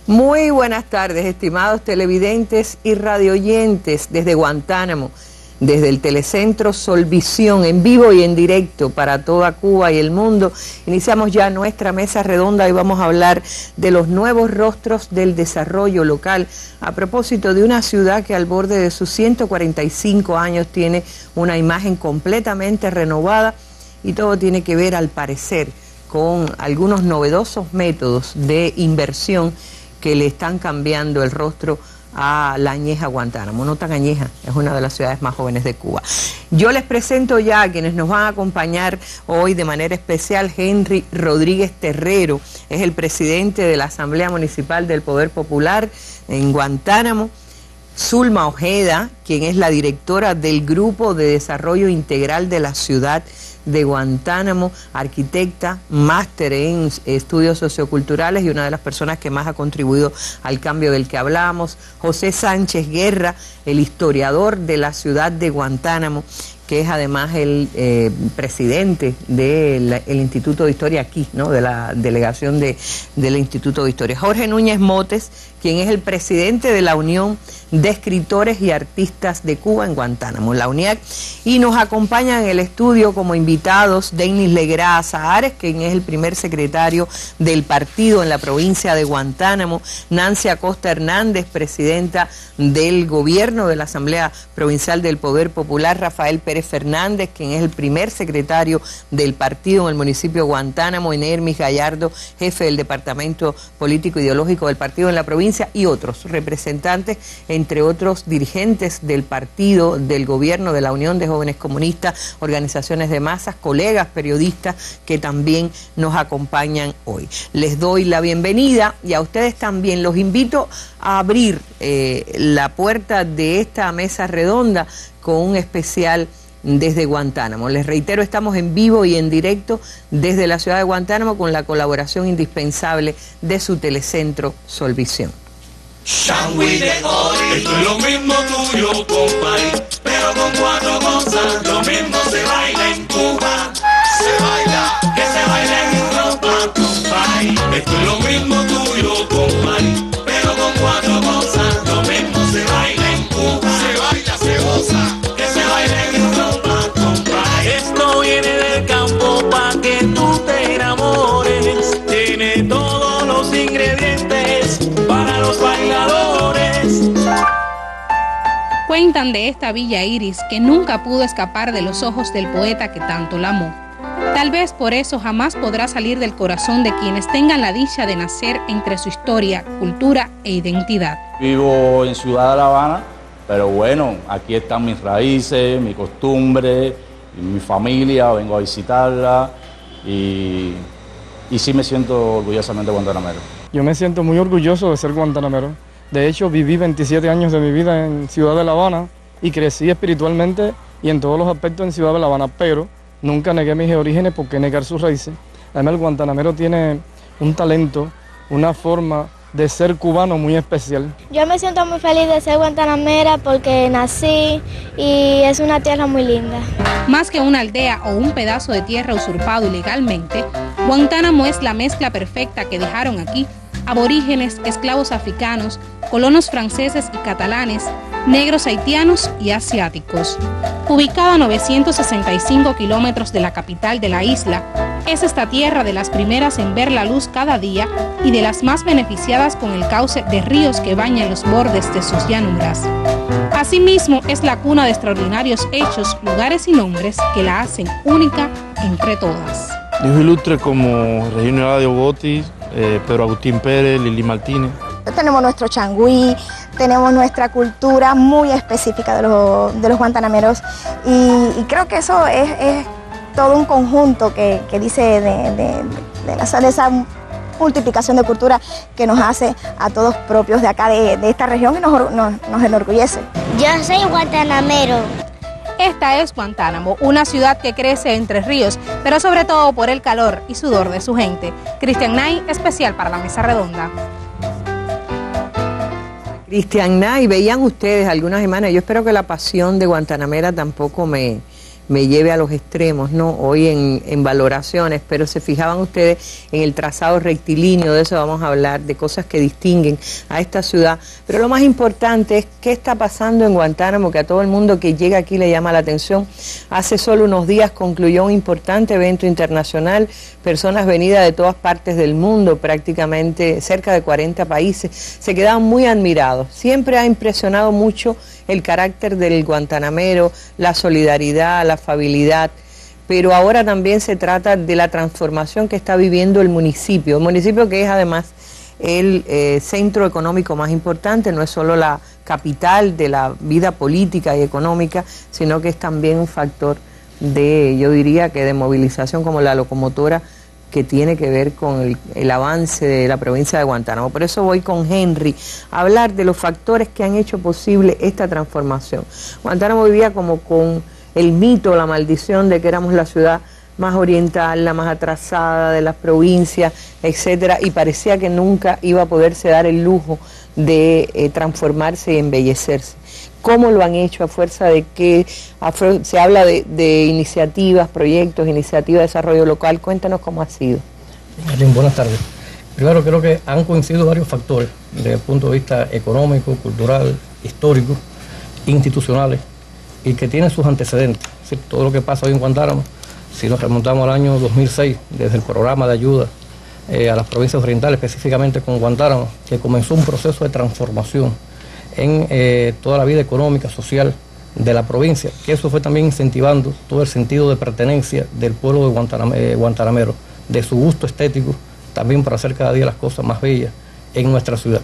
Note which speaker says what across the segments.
Speaker 1: Muy buenas tardes, estimados televidentes y radioyentes desde Guantánamo, desde el Telecentro Solvisión, en vivo y en directo para toda Cuba y el mundo. Iniciamos ya nuestra mesa redonda y vamos a hablar de los nuevos rostros del desarrollo local, a propósito de una ciudad que al borde de sus 145 años tiene una imagen completamente renovada y todo tiene que ver, al parecer, con algunos novedosos métodos de inversión que le están cambiando el rostro a la añeja Guantánamo. No tan añeja, es una de las ciudades más jóvenes de Cuba. Yo les presento ya a quienes nos van a acompañar hoy de manera especial. Henry Rodríguez Terrero es el presidente de la Asamblea Municipal del Poder Popular en Guantánamo. Zulma Ojeda, quien es la directora del Grupo de Desarrollo Integral de la Ciudad de Guantánamo, arquitecta, máster en estudios socioculturales y una de las personas que más ha contribuido al cambio del que hablamos. José Sánchez Guerra, el historiador de la ciudad de Guantánamo, que es además el presidente del Instituto de Historia aquí, ¿no?, de la delegación del Instituto de Historia. Jorge Núñez Motes, quien es el presidente de la Unión de Escritores y Artistas de Cuba en Guantánamo, la UNIAC, y nos acompaña en el estudio como invitados Denis Legrá Sahares, quien es el primer secretario del partido en la provincia de Guantánamo, Nancy Acosta Hernández, presidenta del gobierno de la Asamblea Provincial del Poder Popular, Rafael Pérez Fernández, quien es el primer secretario del partido en el municipio de Guantánamo, Enermis Gallardo, jefe del departamento político ideológico del partido en la provincia, y otros representantes, entre otros dirigentes del partido, del gobierno, de la Unión de Jóvenes Comunistas, organizaciones de masas, colegas periodistas que también nos acompañan hoy. Les doy la bienvenida y a ustedes también los invito a abrir la puerta de esta mesa redonda con un especial desde Guantánamo. Les reitero, estamos en vivo y en directo desde la ciudad de Guantánamo con la colaboración indispensable de su Telecentro Solvisión.
Speaker 2: Shangui de hoy, esto es lo mismo tuyo, compay, pero con cuatro cosas. Lo mismo se baila en Cuba, se baila, que se baila en Europa, compay. Esto es lo mismo tuyo, compay, pero con cuatro cosas. Lo mismo se baila en Cuba, se baila, se goza, que se baila en Europa, compay. Esto viene del campo pa' que tú te enamores, tiene todos los ingredientes para los bailadores.
Speaker 3: Cuentan de esta Villa Iris que nunca pudo escapar de los ojos del poeta que tanto la amó. Tal vez por eso jamás podrá salir del corazón de quienes tengan la dicha de nacer entre su historia, cultura e identidad.
Speaker 4: Vivo en Ciudad de La Habana, pero bueno, aquí están mis raíces, mi costumbre, mi familia, vengo a visitarla y sí me siento orgullosamente guantanamero.
Speaker 5: Yo me siento muy orgulloso de ser guantanamero. De hecho, viví 27 años de mi vida en Ciudad de La Habana y crecí espiritualmente y en todos los aspectos en Ciudad de La Habana, pero nunca negué mis orígenes. ¿Por qué negar sus raíces? Además, el guantanamero tiene un talento, una forma de ser cubano muy especial.
Speaker 6: Yo me siento muy feliz de ser guantanamera porque nací y es una tierra muy linda.
Speaker 3: Más que una aldea o un pedazo de tierra usurpado ilegalmente, Guantánamo es la mezcla perfecta que dejaron aquí aborígenes, esclavos africanos, colonos franceses y catalanes, negros haitianos y asiáticos. Ubicada a 965 kilómetros de la capital de la isla, es esta tierra de las primeras en ver la luz cada día y de las más beneficiadas con el cauce de ríos que bañan los bordes de sus llanuras. Asimismo, es la cuna de extraordinarios hechos, lugares y nombres que la hacen única entre todas.
Speaker 7: Dios ilustre como Regino Eladio Botis, Pedro Agustín Pérez, Lili Martínez.
Speaker 8: Tenemos nuestro changüí, tenemos nuestra cultura muy específica de los guantanameros y creo que eso es todo un conjunto que dice de esa multiplicación de cultura que nos hace a todos propios de acá, de esta región, y nos enorgullece.
Speaker 6: Yo soy guantanamero.
Speaker 3: Esta es Guantánamo, una ciudad que crece entre ríos, pero sobre todo por el calor y sudor de su gente. Cristian Nay, especial para la Mesa Redonda.
Speaker 1: Cristian Nay, veían ustedes algunas semanas, yo espero que la pasión de Guantanamera tampoco me me lleve a los extremos, ¿no? Hoy en valoraciones, pero se fijaban ustedes en el trazado rectilíneo, de eso vamos a hablar, de cosas que distinguen a esta ciudad. Pero lo más importante es qué está pasando en Guantánamo, que a todo el mundo que llega aquí le llama la atención. Hace solo unos días concluyó un importante evento internacional, personas venidas de todas partes del mundo, prácticamente cerca de 40 países, se quedaban muy admirados. Siempre ha impresionado mucho el carácter del guantanamero, la solidaridad, la afabilidad, pero ahora también se trata de la transformación que está viviendo el municipio que es además el centro económico más importante, no es solo la capital de la vida política y económica, sino que es también un factor de, yo diría que de movilización, como la locomotora que tiene que ver con el avance de la provincia de Guantánamo. Por eso voy con Henry a hablar de los factores que han hecho posible esta transformación. Guantánamo vivía como con el mito, la maldición de que éramos la ciudad más oriental, la más atrasada de las provincias, etcétera, y parecía que nunca iba a poderse dar el lujo de transformarse y embellecerse. ¿Cómo lo han hecho? A fuerza de que se habla de iniciativas, proyectos, iniciativas de desarrollo local. Cuéntanos cómo ha sido.
Speaker 9: Buenas tardes. Primero, creo que han coincidido varios factores desde el punto de vista económico, cultural, histórico, institucionales, y que tienen sus antecedentes. Es decir, todo lo que pasa hoy en Guantánamo, si nos remontamos al año 2006, desde el programa de ayuda a las provincias orientales, específicamente con Guantánamo, que comenzó un proceso de transformación en toda la vida económica, social de la provincia, que eso fue también incentivando todo el sentido de pertenencia del pueblo de guantanamero, de su gusto estético, también para hacer cada día las cosas más bellas en nuestra ciudad.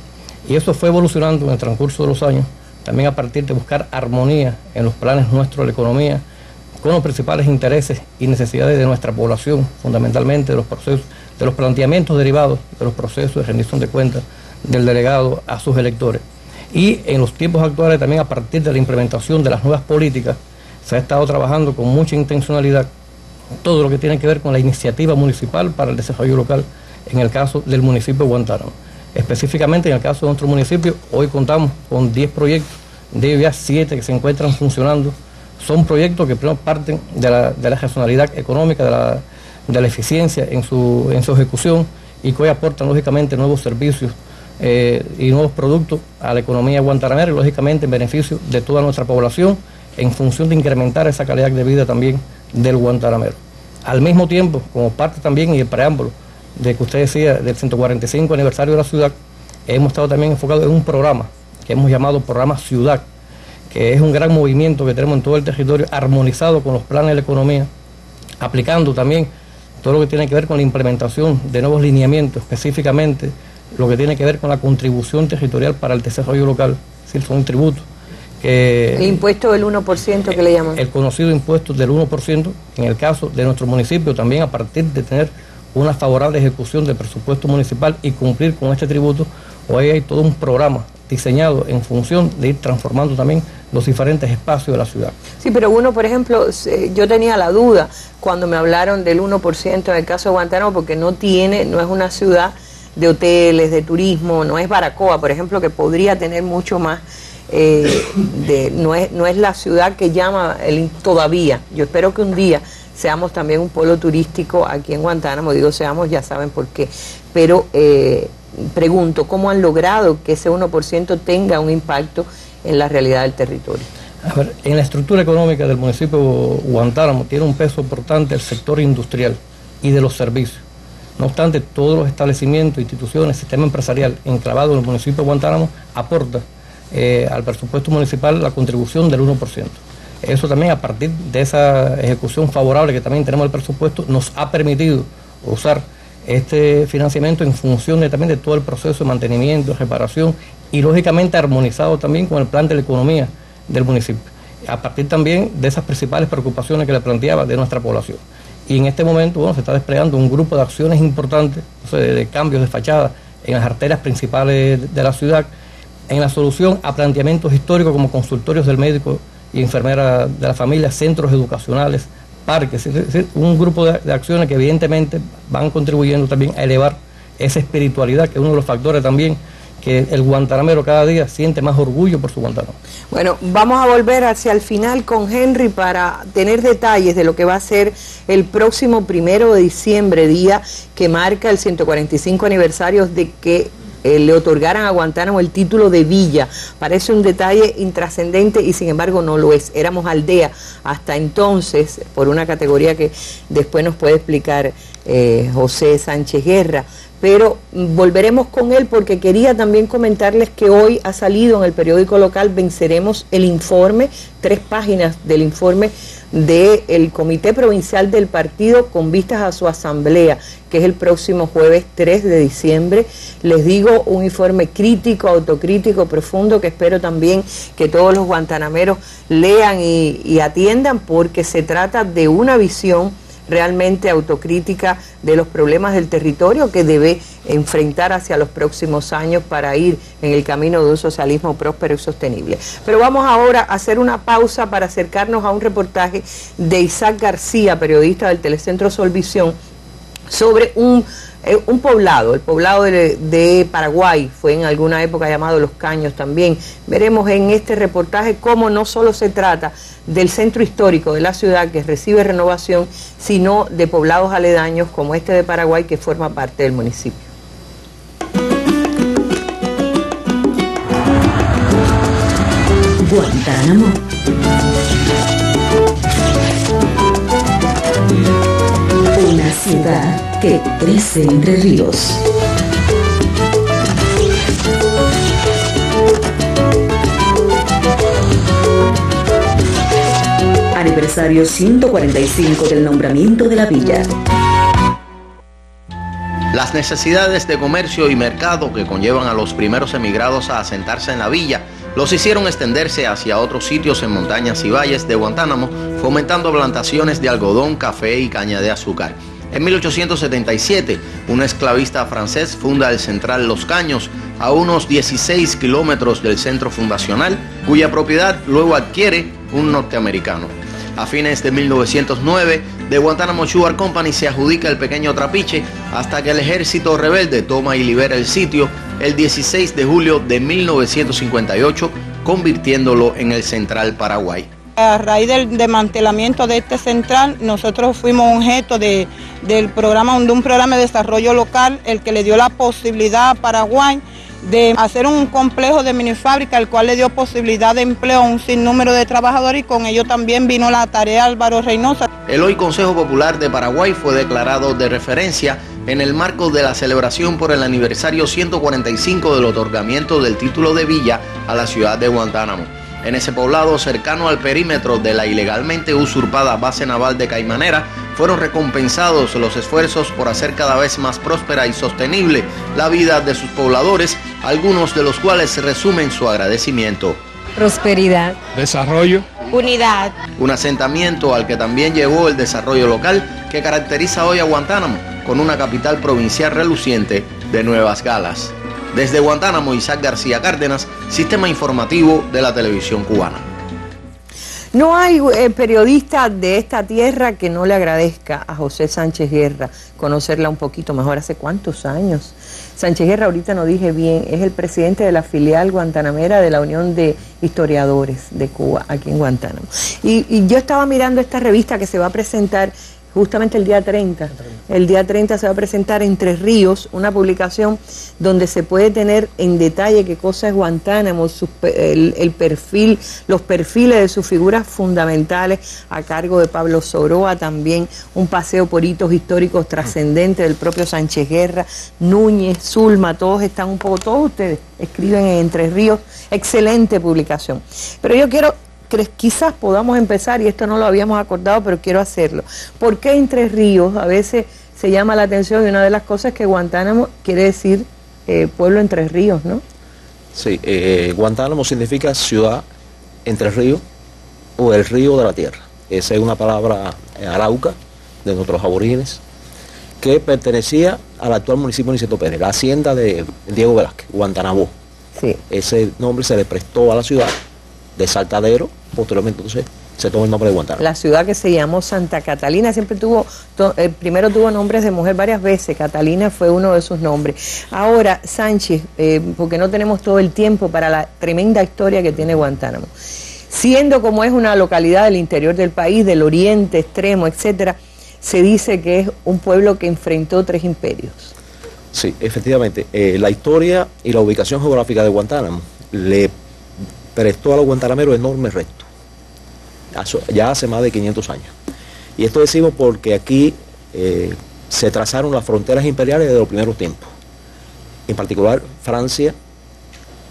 Speaker 9: Y eso fue evolucionando en el transcurso de los años, también a partir de buscar armonía en los planes nuestros de la economía, con los principales intereses y necesidades de nuestra población, fundamentalmente de los procesos, de los planteamientos derivados de los procesos de rendición de cuentas del delegado a sus electores. Y en los tiempos actuales también, a partir de la implementación de las nuevas políticas, se ha estado trabajando con mucha intencionalidad todo lo que tiene que ver con la iniciativa municipal para el desarrollo local, en el caso del municipio de Guantánamo. Específicamente en el caso de nuestro municipio, hoy contamos con 10 proyectos, de ellos ya 7 que se encuentran funcionando. Son proyectos que primero parten de la racionalidad económica, de la eficiencia en su ejecución, y que hoy aportan lógicamente nuevos servicios y nuevos productos a la economía guantanamera, y lógicamente en beneficio de toda nuestra población, en función de incrementar esa calidad de vida también del guantanamero. Al mismo tiempo, como parte también y el preámbulo de que usted decía del 145 aniversario de la ciudad, hemos estado también enfocados en un programa que hemos llamado Programa Ciudad, que es un gran movimiento que tenemos en todo el territorio, armonizado con los planes de la economía, aplicando también todo lo que tiene que ver con la implementación de nuevos lineamientos, específicamente lo que tiene que ver con la contribución territorial para el desarrollo local, es decir, son un tributo.
Speaker 1: El impuesto del 1% que le llaman.
Speaker 9: El conocido impuesto del 1%, en el caso de nuestro municipio, también a partir de tener una favorable ejecución del presupuesto municipal y cumplir con este tributo, hoy hay todo un programa diseñado en función de ir transformando también los diferentes espacios de la ciudad.
Speaker 1: Sí, pero uno, por ejemplo, yo tenía la duda cuando me hablaron del 1% en el caso de Guantánamo, porque no es una ciudad de hoteles, de turismo, no es Baracoa, por ejemplo, que podría tener mucho más, no es la ciudad que llama todavía. Yo espero que un día seamos también un polo turístico aquí en Guantánamo, digo seamos, ya saben por qué, pero pregunto, ¿cómo han logrado que ese 1% tenga un impacto en la realidad del territorio?
Speaker 9: A ver, en la estructura económica del municipio de Guantánamo tiene un peso importante el sector industrial y de los servicios. No obstante, todos los establecimientos, instituciones, sistema empresarial enclavado en el municipio de Guantánamo aporta al presupuesto municipal la contribución del 1%. Eso también, a partir de esa ejecución favorable que también tenemos del presupuesto, nos ha permitido usar este financiamiento en función también de todo el proceso de mantenimiento, reparación y lógicamente armonizado también con el plan de la economía del municipio, a partir también de esas principales preocupaciones que le planteaba de nuestra población. Y en este momento, se está desplegando un grupo de acciones importantes, de cambios de fachada en las arterias principales de la ciudad, en la solución a planteamientos históricos como consultorios del médico y enfermera de la familia, centros educacionales, parques, es decir, un grupo de acciones que evidentemente van contribuyendo también a elevar esa espiritualidad, que es uno de los factores también que el guantanamero cada día siente más orgullo por su Guantánamo.
Speaker 1: Bueno, vamos a volver hacia el final con Henry para tener detalles de lo que va a ser el próximo 1 de diciembre, día que marca el 145 aniversario de que le otorgaran a Guantánamo el título de villa. Parece un detalle intrascendente y sin embargo no lo es. Éramos aldea hasta entonces, por una categoría que después nos puede explicar José Sánchez Guerra. Pero volveremos con él porque quería también comentarles que hoy ha salido en el periódico local Venceremos el informe, 3 páginas del informe del Comité Provincial del Partido con vistas a su asamblea, que es el próximo jueves 3 de diciembre. Les digo, un informe crítico, autocrítico, profundo, que espero también que todos los guantanameros lean y atiendan, porque se trata de una visión realmente autocrítica de los problemas del territorio que debe enfrentar hacia los próximos años para ir en el camino de un socialismo próspero y sostenible. Pero vamos ahora a hacer una pausa para acercarnos a un reportaje de Isaac García, periodista del Telecentro Solvisión, sobre un poblado, el poblado de Paraguay, fue en alguna época llamado Los Caños también. Veremos en este reportaje cómo no solo se trata del centro histórico de la ciudad que recibe renovación, sino de poblados aledaños como este de Paraguay que forma parte del municipio.
Speaker 10: Guantánamo. Una ciudad que crece entre ríos. Aniversario 145 del nombramiento de la villa.
Speaker 11: Las necesidades de comercio y mercado que conllevan a los primeros emigrados a asentarse en la villa los hicieron extenderse hacia otros sitios en montañas y valles de Guantánamo, fomentando plantaciones de algodón, café y caña de azúcar. En 1877, un esclavista francés funda el Central Los Caños, a unos 16 kilómetros del centro fundacional, cuya propiedad luego adquiere un norteamericano. A fines de 1909, The Guantánamo Sugar Company se adjudica el pequeño trapiche hasta que el ejército rebelde toma y libera el sitio el 16 de julio de 1958, convirtiéndolo en el Central Paraguay.
Speaker 12: A raíz del desmantelamiento de este central, nosotros fuimos objeto de un programa de desarrollo local, el que le dio la posibilidad a Paraguay de hacer un complejo de minifábrica, el cual le dio posibilidad de empleo a un sinnúmero de trabajadores, y con ello también vino la tarea Álvaro Reynosa.
Speaker 11: El hoy Consejo Popular de Paraguay fue declarado de referencia en el marco de la celebración por el aniversario 145 del otorgamiento del título de villa a la ciudad de Guantánamo. En ese poblado cercano al perímetro de la ilegalmente usurpada base naval de Caimanera, fueron recompensados los esfuerzos por hacer cada vez más próspera y sostenible la vida de sus pobladores, algunos de los cuales resumen su agradecimiento.
Speaker 13: Prosperidad,
Speaker 5: desarrollo,
Speaker 13: unidad.
Speaker 11: Un asentamiento al que también llegó el desarrollo local que caracteriza hoy a Guantánamo, con una capital provincial reluciente de nuevas galas. Desde Guantánamo, Isaac García Cárdenas, Sistema Informativo de la Televisión Cubana.
Speaker 1: No hay periodista de esta tierra que no le agradezca a José Sánchez Guerra conocerla un poquito mejor. ¿Hace cuántos años? Sánchez Guerra, ahorita no dije bien, es el presidente de la filial guantanamera de la Unión de Historiadores de Cuba, aquí en Guantánamo. Y yo estaba mirando esta revista que se va a presentar justamente el día 30. El día 30 se va a presentar Entre Ríos, una publicación donde se puede tener en detalle qué cosa es Guantánamo, el perfil, los perfiles de sus figuras fundamentales a cargo de Pablo Soroa, también un paseo por hitos históricos trascendentes del propio Sánchez Guerra, Núñez, Zulma, todos están un poco, todos ustedes escriben en Entre Ríos, excelente publicación. Pero yo quiero, quizás podamos empezar, y esto no lo habíamos acordado, pero quiero hacerlo. ¿Por qué Entre Ríos? A veces se llama la atención, y una de las cosas es que Guantánamo quiere decir pueblo entre ríos, ¿no?
Speaker 14: Sí, Guantánamo significa ciudad entre ríos o el río de la tierra. Esa es una palabra arauca de nuestros aborígenes que pertenecía al actual municipio de Niceto Pérez, la hacienda de Diego Velázquez, Guantanamo.
Speaker 1: Sí.
Speaker 14: Ese nombre se le prestó a la ciudad de Saltadero, posteriormente entonces se toma el nombre de Guantánamo.
Speaker 1: La ciudad que se llamó Santa Catalina siempre primero tuvo nombres de mujer varias veces. Catalina fue uno de sus nombres. Ahora, Sánchez, porque no tenemos todo el tiempo para la tremenda historia que tiene Guantánamo. Siendo como es una localidad del interior del país, del oriente extremo, etcétera, se dice que es un pueblo que enfrentó 3 imperios.
Speaker 14: Sí, efectivamente. La historia y la ubicación geográfica de Guantánamo le prestó a los guantanameros enorme reto. Ya hace más de 500 años. Y esto decimos porque aquí se trazaron las fronteras imperiales desde los primeros tiempos. En particular Francia,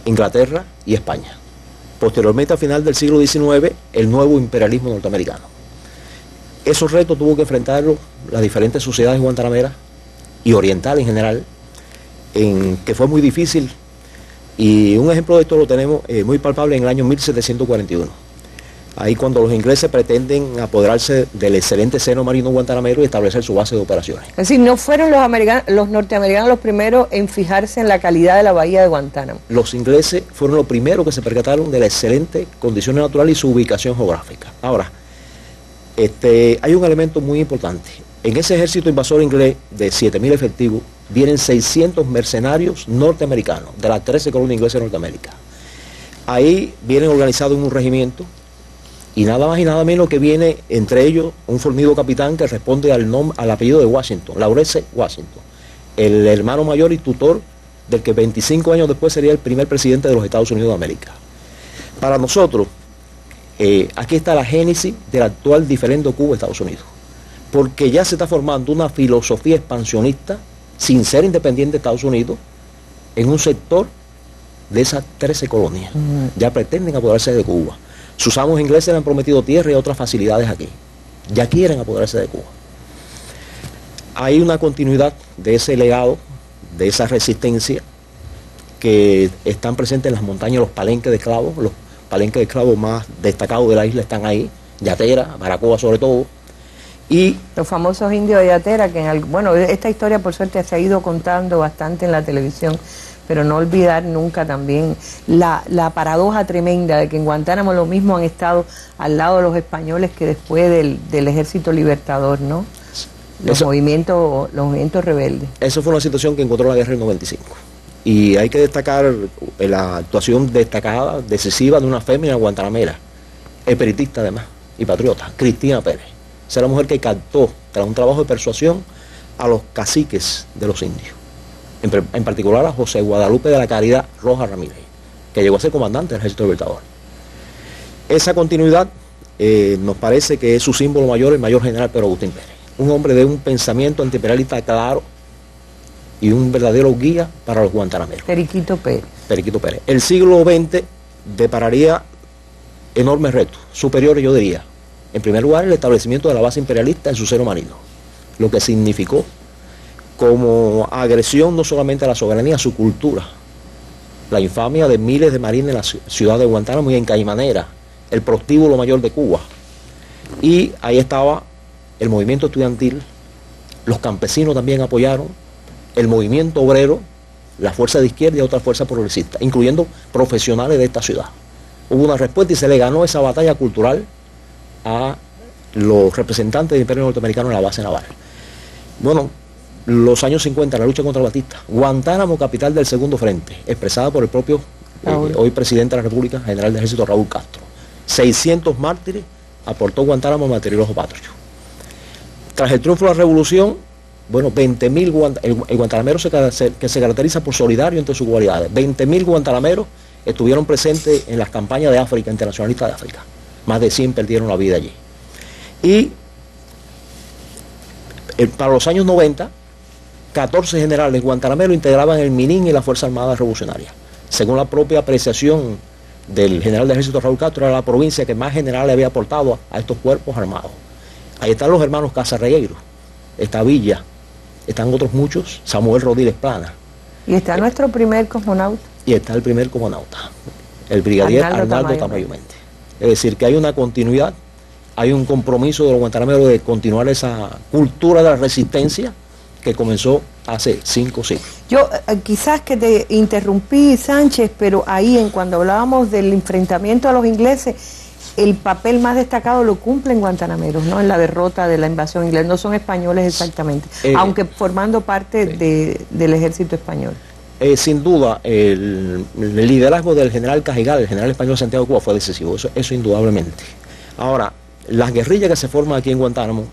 Speaker 14: Inglaterra y España. Posteriormente, a final del siglo XIX, el nuevo imperialismo norteamericano. Esos retos tuvo que enfrentarlos las diferentes sociedades guantanameras y orientales en general, que fue muy difícil. Y un ejemplo de esto lo tenemos muy palpable en el año 1741. Ahí cuando los ingleses pretenden apoderarse del excelente seno marino guantanamero y establecer su base de operaciones. Es
Speaker 1: decir, no fueron los norteamericanos los primeros en fijarse en la calidad de la bahía de Guantánamo.
Speaker 14: Los ingleses fueron los primeros que se percataron de las excelentes condiciones naturales y su ubicación geográfica. Ahora, hay un elemento muy importante. En ese ejército invasor inglés de 7.000 efectivos, vienen 600 mercenarios norteamericanos de las 13 colonias inglesas de Norteamérica. Ahí vienen organizados en un regimiento y nada más y nada menos que viene entre ellos un fornido capitán que responde al apellido de Washington, Lawrence Washington, el hermano mayor y tutor del que 25 años después sería el primer presidente de los Estados Unidos de América. Para nosotros, aquí está la génesis del actual diferendo Cuba-Estados Unidos, porque ya se está formando una filosofía expansionista sin ser independiente de Estados Unidos en un sector de esas 13 colonias. Ya pretenden apoderarse de Cuba. Sus amos ingleses le han prometido tierra y otras facilidades aquí. Ya quieren apoderarse de Cuba. Hay una continuidad de ese legado, de esa resistencia, que están presentes en las montañas, los palenques de esclavos. Los palenques de esclavos más destacados de la isla están ahí, Yatera, Baracoa sobre todo. Y
Speaker 1: los famosos indios de Yatera, que bueno, esta historia por suerte se ha ido contando bastante en la televisión, pero no olvidar nunca también la paradoja tremenda de que en Guantánamo lo mismo han estado al lado de los españoles que después del ejército libertador, ¿no? Los movimientos rebeldes.
Speaker 14: Eso fue una situación que encontró la guerra del 95. Y hay que destacar la actuación destacada, decisiva de una fémina guantanamera, espiritista además, y patriota, Cristina Pérez. Esa era la mujer que captó, tras un trabajo de persuasión, a los caciques de los indios. En particular a José Guadalupe de la Caridad Rojas Ramírez, que llegó a ser comandante del Ejército Libertador. Esa continuidad nos parece que es su símbolo mayor, el mayor general Pedro Agustín Pérez. Un hombre de un pensamiento antiimperialista claro y un verdadero guía para los guantanameros.
Speaker 1: Periquito Pérez.
Speaker 14: Periquito Pérez. El siglo XX depararía enormes retos, superiores yo diría. En primer lugar, el establecimiento de la base imperialista en su seno marino, lo que significó como agresión no solamente a la soberanía, a su cultura, la infamia de miles de marines en la ciudad de Guantánamo y en Caimanera, el prostíbulo mayor de Cuba. Y ahí estaba el movimiento estudiantil, los campesinos también apoyaron, el movimiento obrero, la fuerza de izquierda y otras fuerzas progresistas, incluyendo profesionales de esta ciudad. Hubo una respuesta y se le ganó esa batalla cultural a los representantes del Imperio Norteamericano en la base naval. Bueno, los años 50, la lucha contra Batista, Guantánamo, capital del segundo frente, expresada por el propio hoy presidente de la República, general de ejército Raúl Castro. 600 mártires aportó Guantánamo al material patrio. Tras el triunfo de la revolución, bueno, 20.000 el guantanamero que se caracteriza por solidario entre sus cualidades. 20.000 guantanameros estuvieron presentes en las campañas de África, internacionalistas de África. Más de 100 perdieron la vida allí. Y para los años 90, 14 generales guantanameros integraban el MININ y la Fuerza Armada Revolucionaria. Según la propia apreciación del general de ejército Raúl Castro, era la provincia que más generales había aportado a estos cuerpos armados. Ahí están los hermanos Casarregueiro, está Villa, están otros muchos, Samuel Rodríguez Plana.
Speaker 1: Y está nuestro primer cosmonauta.
Speaker 14: Y está el primer cosmonauta, el brigadier Arnaldo Tamayo Méndez. Es decir, que hay una continuidad, hay un compromiso de los guantanameros de continuar esa cultura de la resistencia que comenzó hace 5 siglos.
Speaker 1: Yo quizás que te interrumpí, Sánchez, pero ahí cuando hablábamos del enfrentamiento a los ingleses, el papel más destacado lo cumplen guantanameros, ¿no? En la derrota de la invasión inglesa. No son españoles exactamente, aunque formando parte del ejército español.
Speaker 14: Sin duda, el liderazgo del general Cajigal, el general español Santiago de Cuba, fue decisivo, eso indudablemente. Ahora, las guerrillas que se forman aquí en Guantánamo,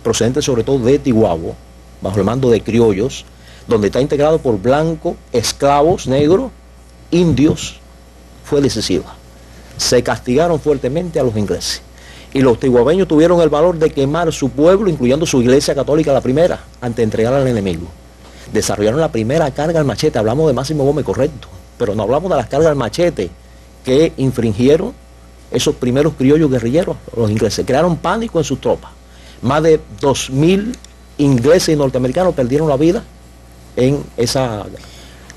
Speaker 14: procedentes sobre todo de Tiguabo, bajo el mando de criollos, donde está integrado por blancos, esclavos, negros, indios, fue decisiva. Se castigaron fuertemente a los ingleses. Y los tiguabeños tuvieron el valor de quemar su pueblo, incluyendo su iglesia católica, la primera, antes de entregar al enemigo. Desarrollaron la primera carga al machete, hablamos de Máximo Gómez, correcto, pero no hablamos de las cargas al machete que infringieron esos primeros criollos guerrilleros, los ingleses. Crearon pánico en sus tropas. Más de 2.000 ingleses y norteamericanos perdieron la vida en esa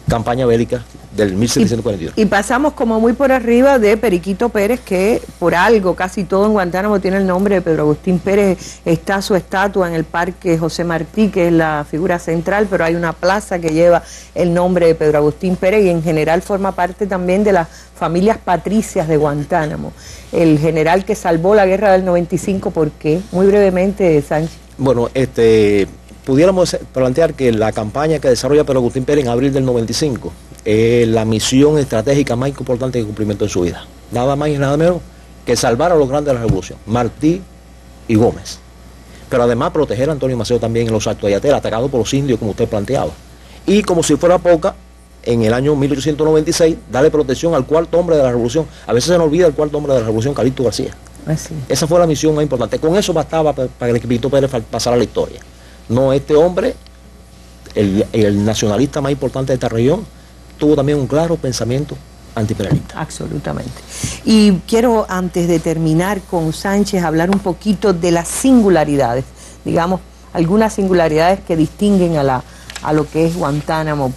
Speaker 14: campaña bélica del 1742.
Speaker 1: Y pasamos como muy por arriba de Periquito Pérez, que por algo casi todo en Guantánamo tiene el nombre de Pedro Agustín Pérez. Está su estatua en el Parque José Martí, que es la figura central, pero hay una plaza que lleva el nombre de Pedro Agustín Pérez y en general forma parte también de las familias patricias de Guantánamo. El general que salvó la guerra del 95, ¿por qué? Muy brevemente, Sánchez.
Speaker 14: Bueno, pudiéramos plantear que la campaña que desarrolla Pedro Agustín Pérez en abril del 95 es la misión estratégica más importante que cumplimentó en su vida. Nada más y nada menos que salvar a los grandes de la revolución, Martí y Gómez. Pero además proteger a Antonio Maceo también en los actos de Yatera, atacado por los indios, como usted planteaba. Y como si fuera poca, en el año 1896, darle protección al cuarto hombre de la revolución. A veces se nos olvida el cuarto hombre de la revolución, Calixto García.
Speaker 1: Así.
Speaker 14: Esa fue la misión más importante. Con eso bastaba para que el Equipito Pérez pasara a la historia. No, este hombre, el nacionalista más importante de esta región, tuvo también un claro pensamiento antiimperialista.
Speaker 1: Absolutamente. Y quiero, antes de terminar con Sánchez, hablar un poquito de las singularidades, digamos, algunas singularidades que distinguen a lo que es Guantánamo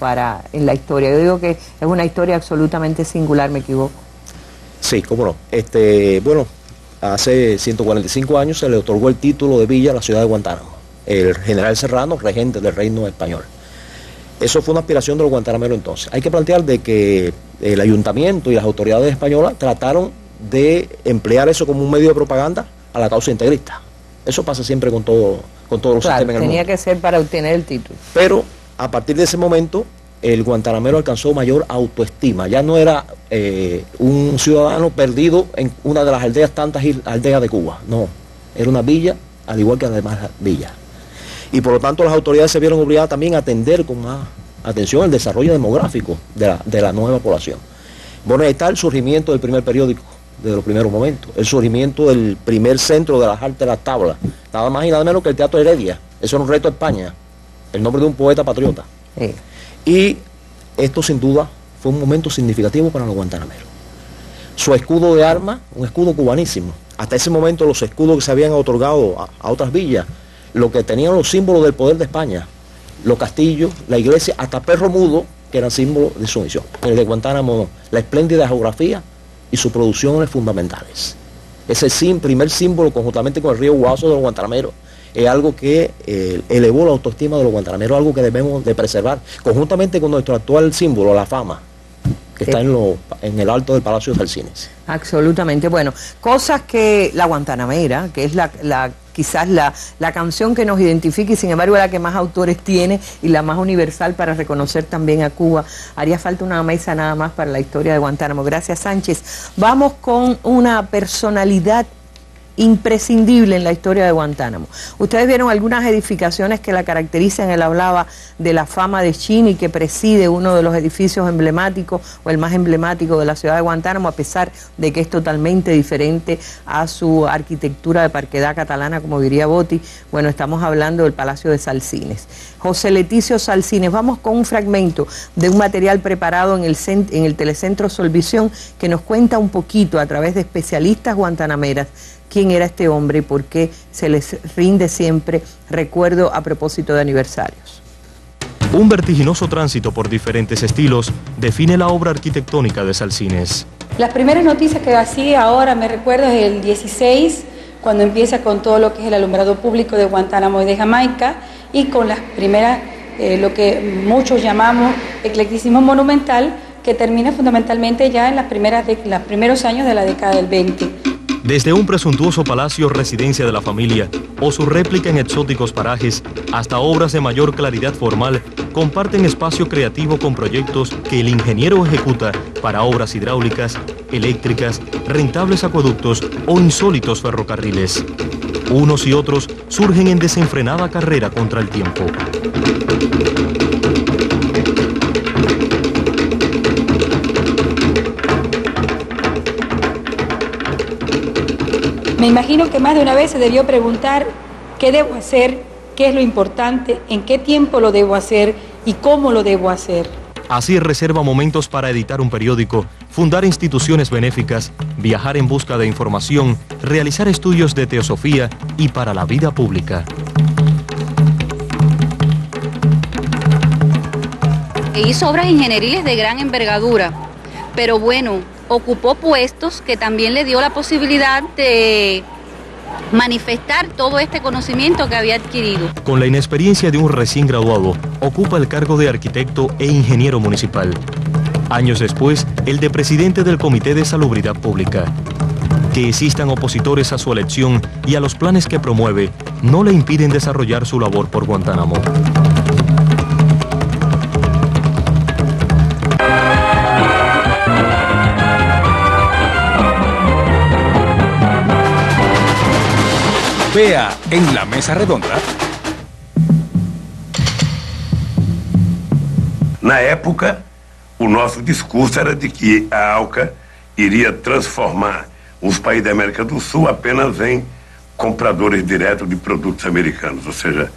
Speaker 1: en la historia. Yo digo que es una historia absolutamente singular, ¿me equivoco?
Speaker 14: Sí, cómo no. Bueno, hace 145 años se le otorgó el título de villa a la ciudad de Guantánamo. El general Serrano, regente del reino español. Eso fue una aspiración de los guantanameros entonces. Hay que plantear de que el ayuntamiento y las autoridades españolas trataron de emplear eso como un medio de propaganda a la causa integrista. Eso pasa siempre con todos los sistemas en el mundo.
Speaker 1: Tenía que ser para obtener el título.
Speaker 14: Pero a partir de ese momento, el guantanamero alcanzó mayor autoestima. Ya no era un ciudadano perdido en una de las tantas aldeas de Cuba. No, era una villa, al igual que las demás villas. Y por lo tanto las autoridades se vieron obligadas también a atender con más atención el desarrollo demográfico de la nueva población. Bueno, ahí está el surgimiento del primer periódico, de los primeros momentos, el surgimiento del primer centro de las artes de las tablas, nada más y nada menos que el Teatro Heredia. Eso era un reto a España, el nombre de un poeta patriota.
Speaker 1: Sí.
Speaker 14: Y esto sin duda fue un momento significativo para los guantanameros. Su escudo de armas, un escudo cubanísimo. Hasta ese momento los escudos que se habían otorgado a otras villas, lo que tenían los símbolos del poder de España, los castillos, la iglesia, hasta Perro Mudo, que eran símbolos de sumisión. El de Guantánamo, la espléndida geografía y sus producciones fundamentales. Ese primer símbolo, conjuntamente con el río Guaso de los guantanameros, es algo que elevó la autoestima de los guantanameros, algo que debemos de preservar, conjuntamente con nuestro actual símbolo, la fama, que está en el alto del Palacio de Salsines.
Speaker 1: Absolutamente. Bueno, cosas que la guantanamera, que es quizás la canción que nos identifica y sin embargo la que más autores tiene y la más universal para reconocer también a Cuba. Haría falta una mesa nada más para la historia de Guantánamo. Gracias, Sánchez. Vamos con una personalidad imprescindible en la historia de Guantánamo. Ustedes vieron algunas edificaciones que la caracterizan. Él hablaba de la fama de Chini, que preside uno de los edificios emblemáticos o el más emblemático de la ciudad de Guantánamo, a pesar de que es totalmente diferente a su arquitectura de parquedad catalana, como diría Botti. Bueno, estamos hablando del Palacio de Salsines. José Leticio Salsines, vamos con un fragmento de un material preparado en el Telecentro Solvisión, que nos cuenta un poquito a través de especialistas guantanameras quién era este hombre y por qué se les rinde siempre recuerdo a propósito de aniversarios.
Speaker 15: Un vertiginoso tránsito por diferentes estilos define la obra arquitectónica de Salsines.
Speaker 16: Las primeras noticias que así ahora me recuerdo es el 16, cuando empieza con todo lo que es el alumbrado público de Guantánamo y de Jamaica, y con las primeras, lo que muchos llamamos eclecticismo monumental, que termina fundamentalmente ya en los primeros años de la década del 20.
Speaker 15: Desde un presuntuoso palacio residencia de la familia o su réplica en exóticos parajes hasta obras de mayor claridad formal, comparten espacio creativo con proyectos que el ingeniero ejecuta para obras hidráulicas, eléctricas, rentables acueductos o insólitos ferrocarriles. Unos y otros surgen en desenfrenada carrera contra el tiempo.
Speaker 16: Me imagino que más de una vez se debió preguntar qué debo hacer, qué es lo importante, en qué tiempo lo debo hacer y cómo lo debo hacer.
Speaker 15: Así reserva momentos para editar un periódico, fundar instituciones benéficas, viajar en busca de información, realizar estudios de teosofía y para la vida pública.
Speaker 17: Hizo obras ingenieriles de gran envergadura, pero bueno, ocupó puestos que también le dio la posibilidad de manifestar todo este conocimiento que había adquirido.
Speaker 15: Con la inexperiencia de un recién graduado, ocupa el cargo de arquitecto e ingeniero municipal. Años después, el de presidente del Comité de Salubridad Pública. Que existan opositores a su elección y a los planes que promueve, no le impiden desarrollar su labor por Guantánamo.
Speaker 18: Vea en la mesa redonda.
Speaker 19: Na época, o nosso discurso era de que a ALCA iria transformar os países da América do Sul apenas em compradores diretos de produtos americanos. Ou seja,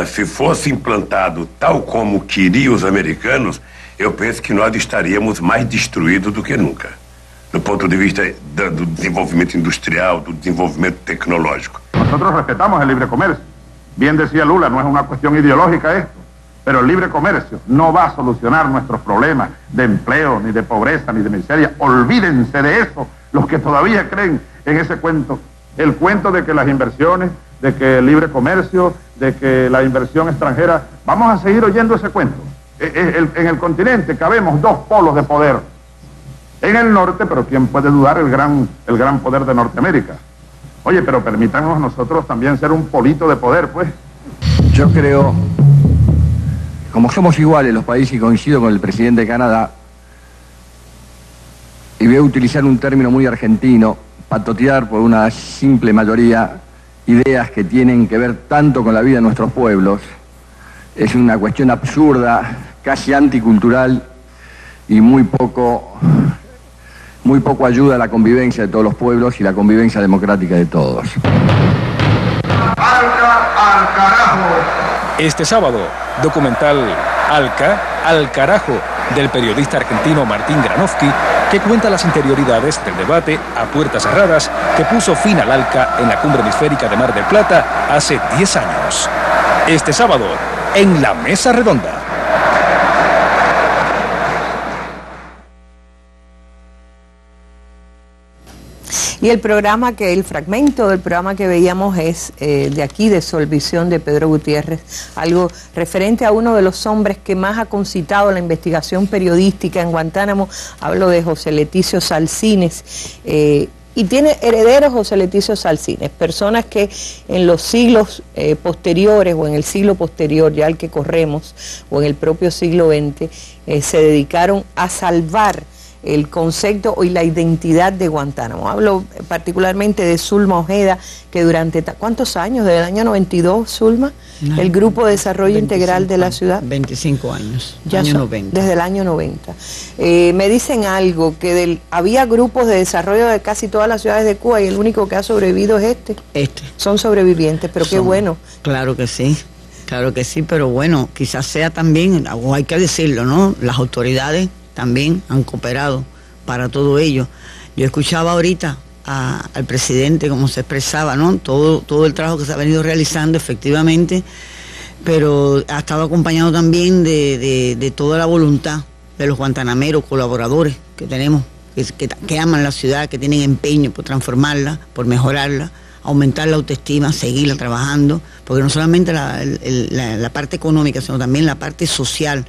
Speaker 19: se fosse implantado tal como queriam os americanos, eu penso que nós estaríamos mais destruídos do que nunca, do ponto de vista do desenvolvimento industrial, do desenvolvimento tecnológico.
Speaker 20: Nosotros respetamos el libre comercio. Bien decía Lula, no es una cuestión ideológica esto, pero el libre comercio no va a solucionar nuestros problemas de empleo, ni de pobreza, ni de miseria. Olvídense de eso, los que todavía creen en ese cuento. El cuento de que las inversiones, de que el libre comercio, de que la inversión extranjera, vamos a seguir oyendo ese cuento. En el continente cabemos dos polos de poder. En el norte, pero ¿quién puede dudar el gran poder de Norteamérica? Oye, pero permítanos nosotros también ser un polito de poder, pues.
Speaker 21: Yo creo, como somos iguales los países, y coincido con el presidente de Canadá, y voy a utilizar un término muy argentino, patotear por una simple mayoría ideas que tienen que ver tanto con la vida de nuestros pueblos, es una cuestión absurda, casi anticultural y muy poco ayuda a la convivencia de todos los pueblos y la convivencia democrática de todos.
Speaker 18: Alca al carajo. Este sábado, documental Alca al carajo del periodista argentino Martín Granovsky, que cuenta las interioridades del debate a puertas cerradas que puso fin al Alca en la cumbre hemisférica de Mar del Plata hace 10 años. Este sábado, en la mesa redonda.
Speaker 1: Y el fragmento del programa que veíamos es de aquí, de Solvisión, de Pedro Gutiérrez, algo referente a uno de los hombres que más ha concitado la investigación periodística en Guantánamo. Hablo de José Leticio Salcines, y tiene herederos José Leticio Salcines, personas que en los siglos posteriores o en el siglo posterior, ya el que corremos, o en el propio siglo XX, se dedicaron a salvar el concepto y la identidad de Guantánamo. Hablo particularmente de Zulma Ojeda, que durante, ¿cuántos años? Desde el año 92, Zulma, no, el Grupo de Desarrollo Integral de la ciudad.
Speaker 22: 25 años,
Speaker 1: ya
Speaker 22: año 90.
Speaker 1: Desde el año 90. Me dicen algo, que había grupos de desarrollo de casi todas las ciudades de Cuba y el único que ha sobrevivido es este. Son sobrevivientes, pero qué bueno.
Speaker 22: Claro que sí, pero bueno, quizás sea también, o hay que decirlo, ¿no? Las autoridades también han cooperado para todo ello. Yo escuchaba ahorita al presidente cómo se expresaba, ¿no? Todo el trabajo que se ha venido realizando efectivamente, pero ha estado acompañado también de toda la voluntad de los guantanameros, colaboradores que tenemos, que aman la ciudad, que tienen empeño por transformarla, por mejorarla, aumentar la autoestima, seguirla trabajando, porque no solamente la parte económica, sino también la parte social,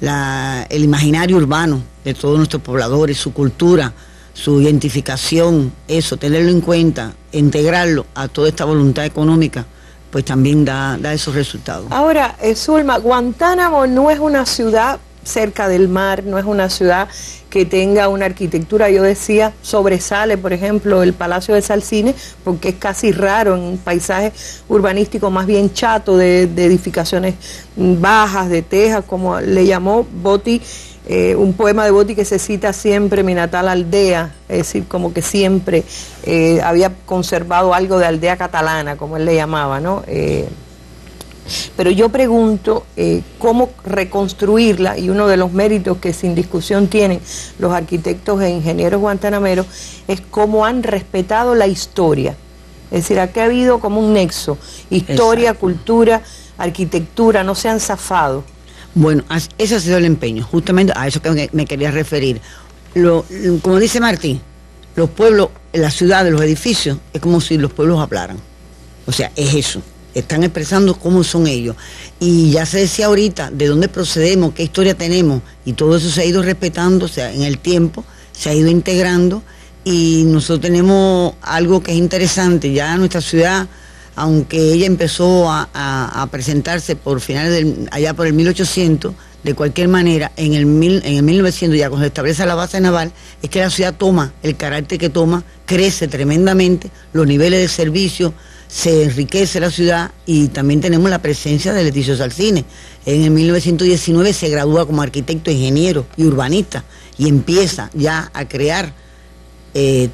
Speaker 22: el imaginario urbano de todos nuestros pobladores, su cultura, su identificación, eso, tenerlo en cuenta, integrarlo a toda esta voluntad económica, pues también da esos resultados.
Speaker 1: Ahora, Zulma, Guantánamo no es una ciudad cerca del mar, no es una ciudad que tenga una arquitectura, yo decía, sobresale, por ejemplo, el Palacio de Salcines, porque es casi raro en un paisaje urbanístico más bien chato de edificaciones bajas, de tejas, como le llamó Botti, un poema de Botti que se cita siempre, mi natal aldea, es decir, como que siempre había conservado algo de aldea catalana, como él le llamaba, ¿no? Pero yo pregunto cómo reconstruirla, y uno de los méritos que sin discusión tienen los arquitectos e ingenieros guantanameros es cómo han respetado la historia. Es decir, aquí ha habido como un nexo, historia, exacto, cultura, arquitectura, no se han zafado.
Speaker 22: Bueno, ese ha sido el empeño, justamente a eso que me quería referir. Como dice Martín, los pueblos, las ciudades, los edificios, es como si los pueblos hablaran. O sea, es eso. Están expresando cómo son ellos. Y ya se decía ahorita de dónde procedemos, qué historia tenemos, y todo eso se ha ido respetando, o sea, en el tiempo, se ha ido integrando, y nosotros tenemos algo que es interesante. Ya nuestra ciudad, aunque ella empezó a presentarse por finales allá por el 1800, de cualquier manera, en el 1900, ya cuando se establece la base naval, es que la ciudad toma el carácter que toma, crece tremendamente, los niveles de servicio, se enriquece la ciudad, y también tenemos la presencia de Leticio Salcines. En el 1919 se gradúa como arquitecto, ingeniero y urbanista, y empieza ya a crear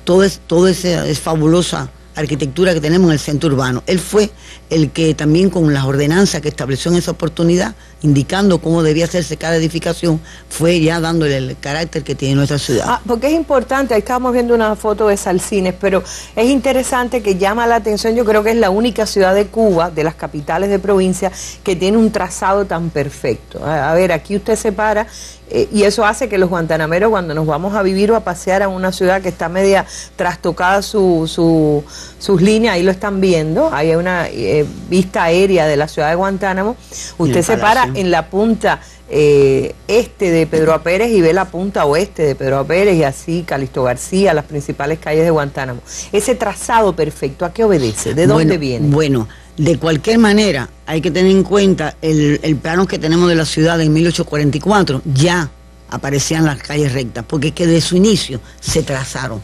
Speaker 22: toda esa fabulosa arquitectura que tenemos en el centro urbano. Él fue el que también, con las ordenanzas que estableció en esa oportunidad, indicando cómo debía hacerse cada edificación, fue ya dándole el carácter que tiene nuestra ciudad.
Speaker 1: Porque es importante, ahí estábamos viendo una foto de Salcines, pero es interesante, que llama la atención, yo creo que es la única ciudad de Cuba, de las capitales de provincia, que tiene un trazado tan perfecto. A ver, aquí usted se para, y eso hace que los guantanameros, cuando nos vamos a vivir o a pasear a una ciudad que está media trastocada sus líneas, ahí lo están viendo, hay una vista aérea de la ciudad de Guantánamo, usted se para en la punta este de Pedro Pérez y ve la punta oeste de Pedro Pérez, y así Calixto García, las principales calles de Guantánamo. Ese trazado perfecto, ¿a qué obedece? ¿De dónde viene?
Speaker 22: Bueno, de cualquier manera hay que tener en cuenta el plano que tenemos de la ciudad en 1844, ya aparecían las calles rectas, porque es que de su inicio se trazaron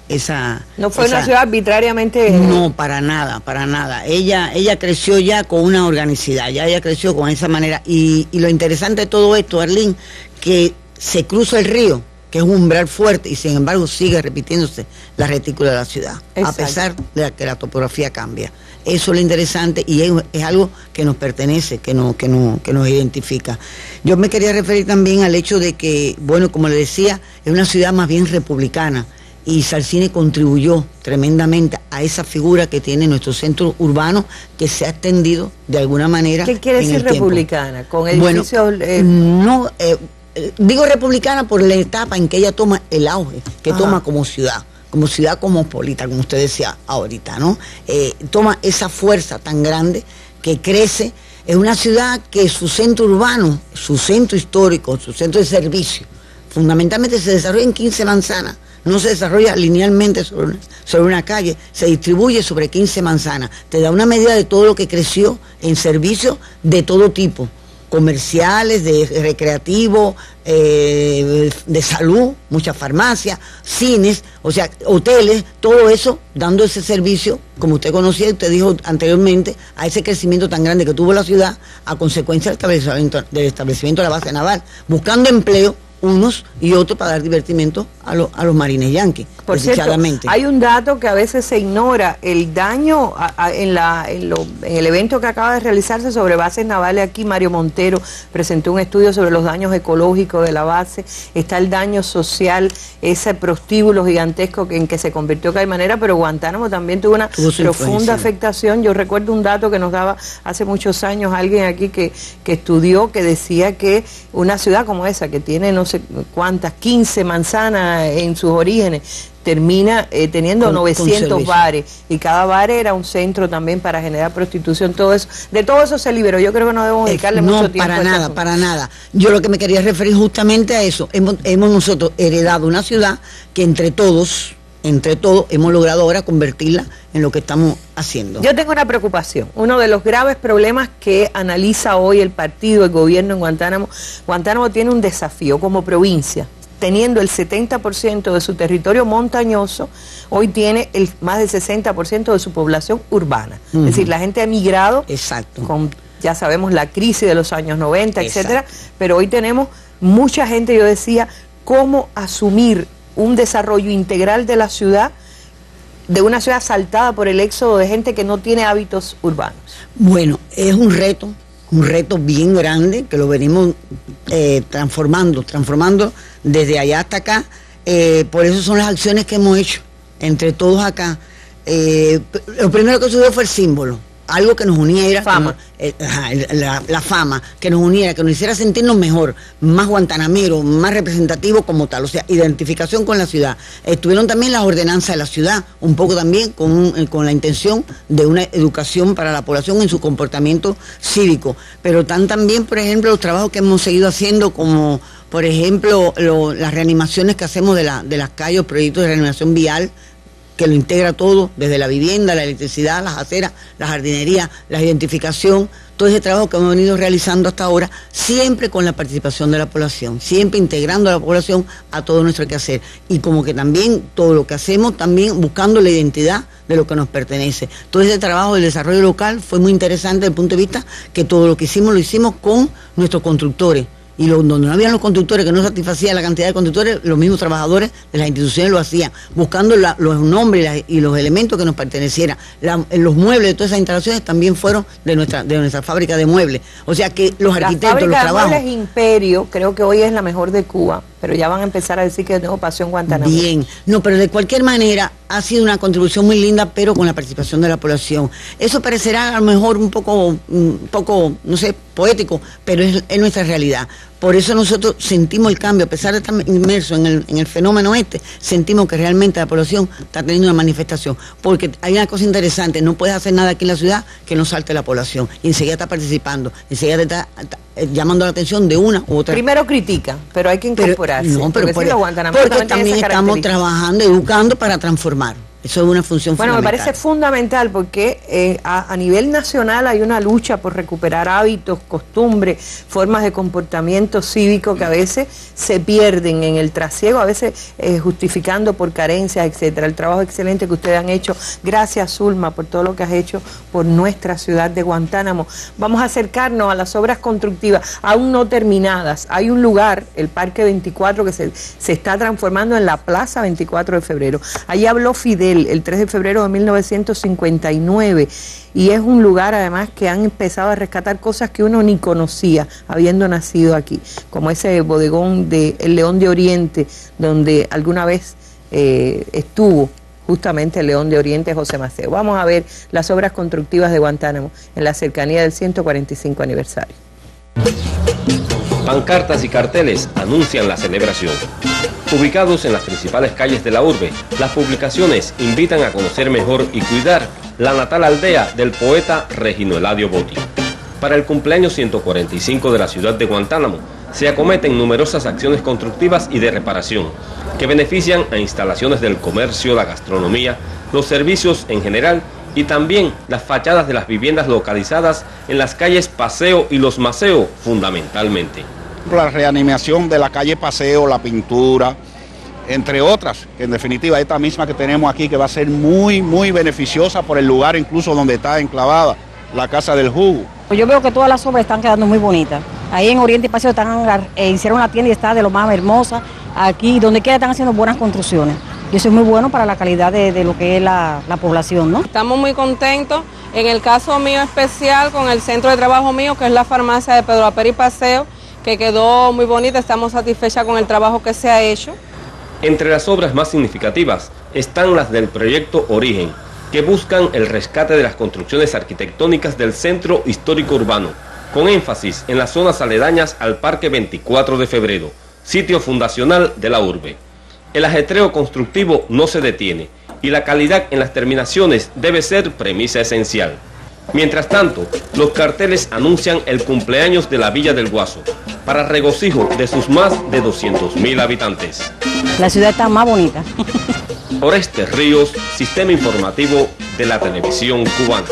Speaker 22: esa...
Speaker 1: No fue una ciudad arbitrariamente...
Speaker 22: No, para nada, para nada. Ella creció ya con una organicidad, ya ella creció con esa manera. Y lo interesante de todo esto, Arlín, que se cruza el río, que es un umbral fuerte, y sin embargo sigue repitiéndose la retícula de la ciudad, exacto, a pesar de que la topografía cambia. Eso es lo interesante, y es algo que nos pertenece, que nos identifica. Yo me quería referir también al hecho de que, bueno, como le decía, es una ciudad más bien republicana, y Salcines contribuyó tremendamente a esa figura que tiene nuestro centro urbano, que se ha extendido de alguna manera.
Speaker 1: ¿Qué quiere decir republicana? Con edificios...
Speaker 22: Bueno, digo republicana por la etapa en que ella toma el auge, que toma como ciudad cosmopolita, como usted decía ahorita, ¿no? Toma esa fuerza tan grande que crece. Es una ciudad que su centro urbano, su centro histórico, su centro de servicio, fundamentalmente se desarrolla en 15 manzanas, no se desarrolla linealmente sobre una calle, se distribuye sobre 15 manzanas, te da una medida de todo lo que creció en servicios de todo tipo, comerciales, de recreativo, de salud, muchas farmacias, cines, o sea, hoteles, todo eso dando ese servicio, como usted conocía, usted dijo anteriormente, a ese crecimiento tan grande que tuvo la ciudad a consecuencia del establecimiento de la base naval, buscando empleo unos y otros para dar divertimento a los marines yanquis.
Speaker 1: Por cierto, hay un dato que a veces se ignora, el daño en el evento que acaba de realizarse sobre bases navales aquí, Mario Montero presentó un estudio sobre los daños ecológicos de la base, está el daño social, ese prostíbulo gigantesco en que se convirtió Caimanera, pero Guantánamo también tuvo una profunda afectación. Yo recuerdo un dato que nos daba hace muchos años alguien aquí que estudió, que decía que una ciudad como esa, que tiene no sé cuántas, 15 manzanas en sus orígenes, termina teniendo
Speaker 22: Con
Speaker 1: 900
Speaker 22: servicio.
Speaker 1: bares, y cada bar era un centro también para generar prostitución, todo eso. De todo eso se liberó. Yo creo que no debemos dedicarle mucho tiempo a
Speaker 22: para
Speaker 1: ese
Speaker 22: nada,
Speaker 1: asunto.
Speaker 22: para nada. Yo lo que me quería referir justamente a eso. Hemos nosotros heredado una ciudad que entre todos hemos logrado ahora convertirla en lo que estamos haciendo.
Speaker 1: Yo tengo una preocupación. Uno de los graves problemas que analiza hoy el partido, el gobierno en Guantánamo. Guantánamo tiene un desafío como provincia. Teniendo el 70% de su territorio montañoso, hoy tiene más del 60% de su población urbana. Es decir, la gente ha migrado.
Speaker 22: Exacto.
Speaker 1: Con, ya sabemos, la crisis de los años 90, etcétera.
Speaker 22: Exacto.
Speaker 1: Pero hoy tenemos mucha gente, yo decía, cómo asumir un desarrollo integral de la ciudad, de una ciudad asaltada por el éxodo de gente que no tiene hábitos urbanos.
Speaker 22: Bueno, es un reto bien grande que lo venimos transformando desde allá hasta acá. Por eso son las acciones que hemos hecho entre todos acá. Lo primero que subió fue el símbolo. Algo que nos uniera,
Speaker 1: fama.
Speaker 22: La fama, que nos uniera, que nos hiciera sentirnos mejor, más guantanamero, más representativo como tal, o sea, identificación con la ciudad. Estuvieron también las ordenanzas de la ciudad, un poco también con la intención de una educación para la población en su comportamiento cívico, pero están también, por ejemplo, los trabajos que hemos seguido haciendo, como por ejemplo las reanimaciones que hacemos de las calles, proyectos de reanimación vial, que lo integra todo, desde la vivienda, la electricidad, las aceras, la jardinería, la identificación, todo ese trabajo que hemos venido realizando hasta ahora, siempre con la participación de la población, siempre integrando a la población a todo nuestro quehacer. Y como que también todo lo que hacemos, también buscando la identidad de lo que nos pertenece. Todo ese trabajo del desarrollo local fue muy interesante desde el punto de vista que todo lo que hicimos, lo hicimos con nuestros constructores. Y donde no habían los constructores, que no satisfacía la cantidad de constructores, los mismos trabajadores de las instituciones lo hacían, buscando los nombres y los elementos que nos pertenecieran. Los muebles de todas esas instalaciones también fueron de nuestra fábrica de muebles. O sea que los arquitectos, los trabajos...
Speaker 1: La fábrica de muebles Imperio, creo que hoy es la mejor de Cuba, pero ya van a empezar a decir que tengo pasión Guantánamo.
Speaker 22: Bien, no, pero de cualquier manera ha sido una contribución muy linda, pero con la participación de la población. Eso parecerá a lo mejor un poco, no sé, poético, pero es nuestra realidad. Por eso nosotros sentimos el cambio, a pesar de estar inmersos en el fenómeno sentimos que realmente la población está teniendo una manifestación. Porque hay una cosa interesante, no puedes hacer nada aquí en la ciudad que no salte la población. Y enseguida está participando, enseguida está llamando la atención de una u otra.
Speaker 1: Primero critica, pero hay que incorporarse.
Speaker 22: Porque también estamos trabajando, educando para transformar. Eso es una función fundamental.
Speaker 1: Bueno, me parece fundamental porque a nivel nacional hay una lucha por recuperar hábitos, costumbres, formas de comportamiento cívico que a veces se pierden en el trasiego, a veces justificando por carencias, etcétera. El trabajo excelente que ustedes han hecho. Gracias, Zulma, por todo lo que has hecho por nuestra ciudad de Guantánamo. Vamos a acercarnos a las obras constructivas, aún no terminadas. Hay un lugar, el Parque 24, que se está transformando en la Plaza 24 de Febrero. Allí habló Fidel el 3 de febrero de 1959 y es un lugar además que han empezado a rescatar cosas que uno ni conocía habiendo nacido aquí, como ese bodegón de El León de Oriente, donde alguna vez estuvo justamente el León de Oriente, José Maceo. Vamos a ver las obras constructivas de Guantánamo en la cercanía del 145 aniversario.
Speaker 2: Pancartas y carteles anuncian la celebración. Ubicados en las principales calles de la urbe, las publicaciones invitan a conocer mejor y cuidar la natal aldea del poeta Regino Eladio Botti. Para el cumpleaños 145 de la ciudad de Guantánamo, se acometen numerosas acciones constructivas y de reparación, que benefician a instalaciones del comercio, la gastronomía, los servicios en general y también las fachadas de las viviendas localizadas en las calles Paseo y Los Maceo, fundamentalmente.
Speaker 4: La reanimación de la calle Paseo, la pintura, entre otras, que en definitiva esta misma que tenemos aquí, que va a ser muy, muy beneficiosa por el lugar incluso donde está enclavada la Casa del Jugo.
Speaker 23: Yo veo que todas las obras están quedando muy bonitas. Ahí en Oriente y Paseo hicieron una tienda y está de lo más hermosa. Aquí, donde quiera, están haciendo buenas construcciones. Y eso es muy bueno para la calidad de lo que es la población, ¿no?
Speaker 24: Estamos muy contentos. En el caso mío especial, con el centro de trabajo mío, que es la farmacia de Pedro Aperi Paseo, que quedó muy bonita, estamos satisfechas con el trabajo que se ha hecho.
Speaker 2: Entre las obras más significativas están las del proyecto Origen, que buscan el rescate de las construcciones arquitectónicas del centro histórico urbano, con énfasis en las zonas aledañas al Parque 24 de Febrero, sitio fundacional de la urbe. El ajetreo constructivo no se detiene y la calidad en las terminaciones debe ser premisa esencial. Mientras tanto, los carteles anuncian el cumpleaños de la Villa del Guaso, para regocijo de sus más de 200.000 habitantes.
Speaker 23: La ciudad está más bonita.
Speaker 2: Orestes Ríos, Sistema Informativo de la Televisión Cubana.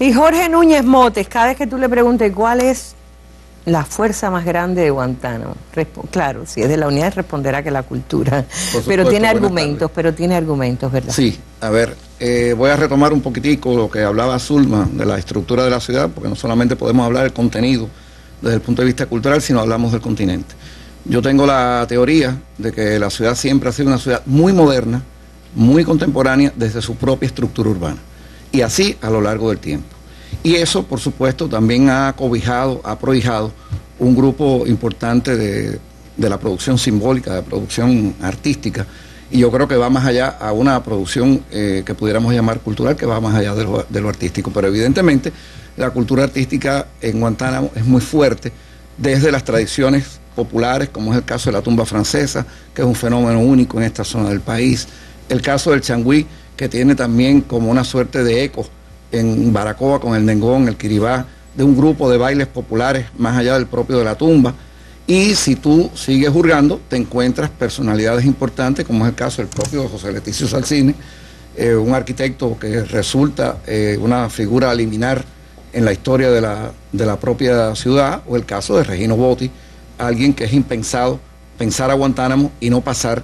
Speaker 1: Y Jorge Núñez Motes, cada vez que tú le preguntes cuál es la fuerza más grande de Guantánamo, claro, si es de la unidad responderá que la cultura, pero tiene argumentos, ¿verdad?
Speaker 4: Sí, a ver, voy a retomar un poquitico lo que hablaba Zulma de la estructura de la ciudad, porque no solamente podemos hablar del contenido desde el punto de vista cultural, sino hablamos del continente. Yo tengo la teoría de que la ciudad siempre ha sido una ciudad muy moderna, muy contemporánea desde su propia estructura urbana, y así a lo largo del tiempo. Y eso, por supuesto, también ha cobijado, ha prohijado un grupo importante de la producción simbólica, de producción artística, y yo creo que va más allá a una producción que pudiéramos llamar cultural, que va más allá de lo artístico. Pero evidentemente la cultura artística en Guantánamo es muy fuerte desde las tradiciones populares, como es el caso de la tumba francesa, que es un fenómeno único en esta zona del país, el caso del changüí, que tiene también como una suerte de eco en Baracoa con el Nengón, el Quiribá, de un grupo de bailes populares más allá del propio de la tumba. Y si tú sigues hurgando, te encuentras personalidades importantes, como es el caso del propio José Leticio Salcine, un arquitecto que resulta una figura a eliminar en la historia de la propia ciudad, o el caso de Regino Botti, alguien que es impensado pensar a Guantánamo y no pasar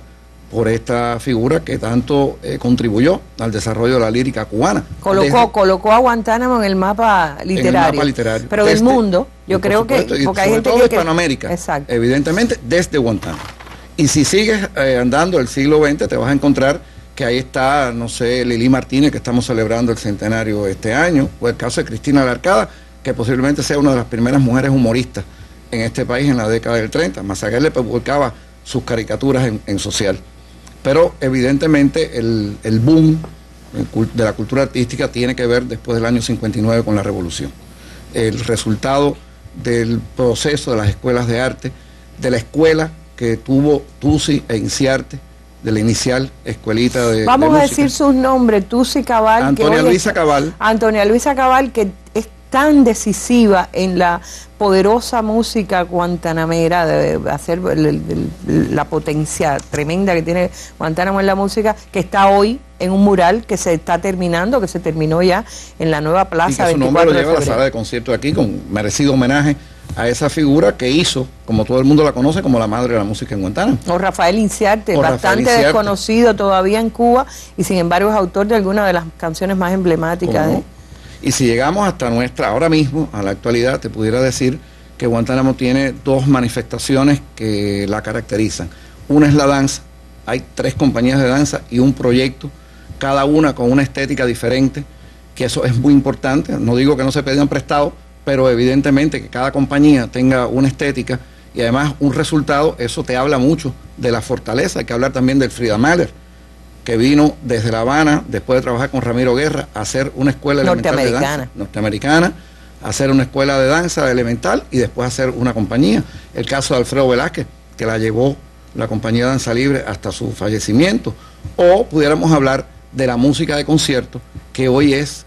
Speaker 4: por esta figura que tanto contribuyó al desarrollo de la lírica cubana.
Speaker 1: Colocó a Guantánamo en el mapa literario. Pero del mundo, yo creo que...
Speaker 4: Porque hay gente de Hispanoamérica, exacto, evidentemente desde Guantánamo. Y si sigues andando el siglo XX, te vas a encontrar que ahí está, no sé, Lili Martínez, que estamos celebrando el centenario este año, o el caso de Cristina Larcada, que posiblemente sea una de las primeras mujeres humoristas en este país en la década del 30. Mazaguer le publicaba sus caricaturas en Social. Pero evidentemente el boom de la cultura artística tiene que ver después del año 59 con la revolución. El resultado del proceso de las escuelas de arte, de la escuela que tuvo Tusi e Inciarte, de la inicial escuelita de
Speaker 1: Vamos a decir sus nombres, Tusi Cabal.
Speaker 4: Antonia Luisa Cabal.
Speaker 1: Antonia Luisa Cabal, que es tan decisiva en la poderosa música guantanamera, de hacer la potencia tremenda que tiene Guantánamo en la música, que está hoy en un mural que se está terminando, que se terminó ya en la nueva plaza.
Speaker 4: Y que su nombre lo lleva a la sala de concierto de aquí, con merecido homenaje a esa figura que hizo, como todo el mundo la conoce, como la madre de la música en Guantánamo.
Speaker 1: O Rafael Inciarte, bastante desconocido todavía en Cuba, y sin embargo es autor de algunas de las canciones más emblemáticas.
Speaker 4: Y si llegamos hasta ahora mismo, a la actualidad, te pudiera decir que Guantánamo tiene dos manifestaciones que la caracterizan. Una es la danza, hay 3 compañías de danza y un proyecto, cada una con una estética diferente, que eso es muy importante. No digo que no se pidan prestado, pero evidentemente que cada compañía tenga una estética y además un resultado, eso te habla mucho de la fortaleza. Hay que hablar también del Frida Mahler, que vino desde La Habana, después de trabajar con Ramiro Guerra, a hacer una escuela elemental de danza norteamericana, a hacer una escuela de danza elemental y después hacer una compañía. El caso de Alfredo Velázquez, que la llevó la compañía Danza Libre hasta su fallecimiento. O pudiéramos hablar de la música de concierto, que hoy es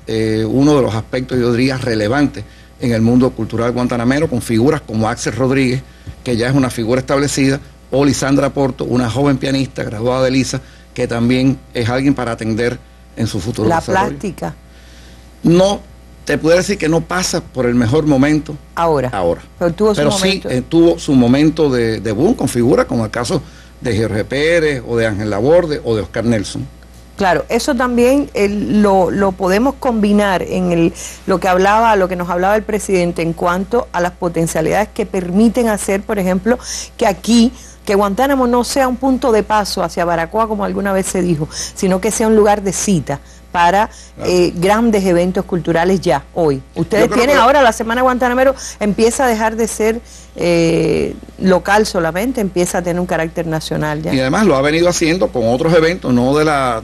Speaker 4: uno de los aspectos, yo diría, relevantes en el mundo cultural guantanamero, con figuras como Axel Rodríguez, que ya es una figura establecida, o Lisandra Porto, una joven pianista graduada de LISA, que también es alguien para atender en su futuro desarrollo.
Speaker 1: La plástica.
Speaker 4: No, te puedo decir que no pasa por el mejor momento ahora.
Speaker 1: Pero
Speaker 4: sí tuvo su momento de boom con figuras como el caso de Jorge Pérez, o de Ángel Laborde, o de Oscar Nelson.
Speaker 1: Claro, eso también lo podemos combinar en lo que nos hablaba el presidente en cuanto a las potencialidades que permiten hacer, por ejemplo, que Guantánamo no sea un punto de paso hacia Baracoa, como alguna vez se dijo, sino que sea un lugar de cita para grandes eventos culturales ya, hoy. Ustedes tienen ahora la Semana Guantanamero, empieza a dejar de ser local solamente, empieza a tener un carácter nacional ya.
Speaker 4: Y además lo ha venido haciendo con otros eventos, no de la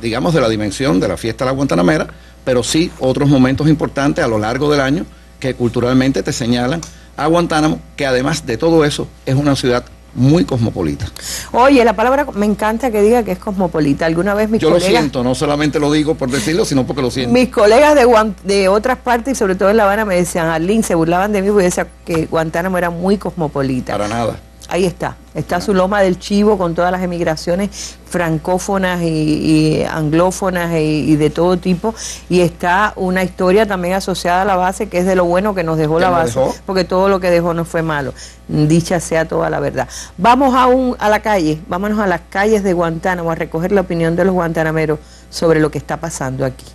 Speaker 4: dimensión de la fiesta de la Guantanamera, pero sí otros momentos importantes a lo largo del año que culturalmente te señalan
Speaker 3: a Guantánamo, que además de todo eso es una ciudad muy cosmopolita.
Speaker 1: Oye, la palabra, me encanta que diga que es cosmopolita. Alguna vez mis colegas...
Speaker 3: Yo lo siento, no solamente lo digo por decirlo, sino porque lo siento.
Speaker 1: Mis colegas de otras partes, y sobre todo en La Habana, me decían, Arlene, se burlaban de mí porque decía que Guantánamo era muy cosmopolita.
Speaker 3: Para nada.
Speaker 1: Ahí está su Loma del Chivo con todas las emigraciones francófonas y anglófonas y de todo tipo, y está una historia también asociada a la base, que es de lo bueno que nos dejó la base, porque todo lo que dejó no fue malo, dicha sea toda la verdad. Vamos a la calle, vámonos a las calles de Guantánamo a recoger la opinión de los guantanameros sobre lo que está pasando aquí.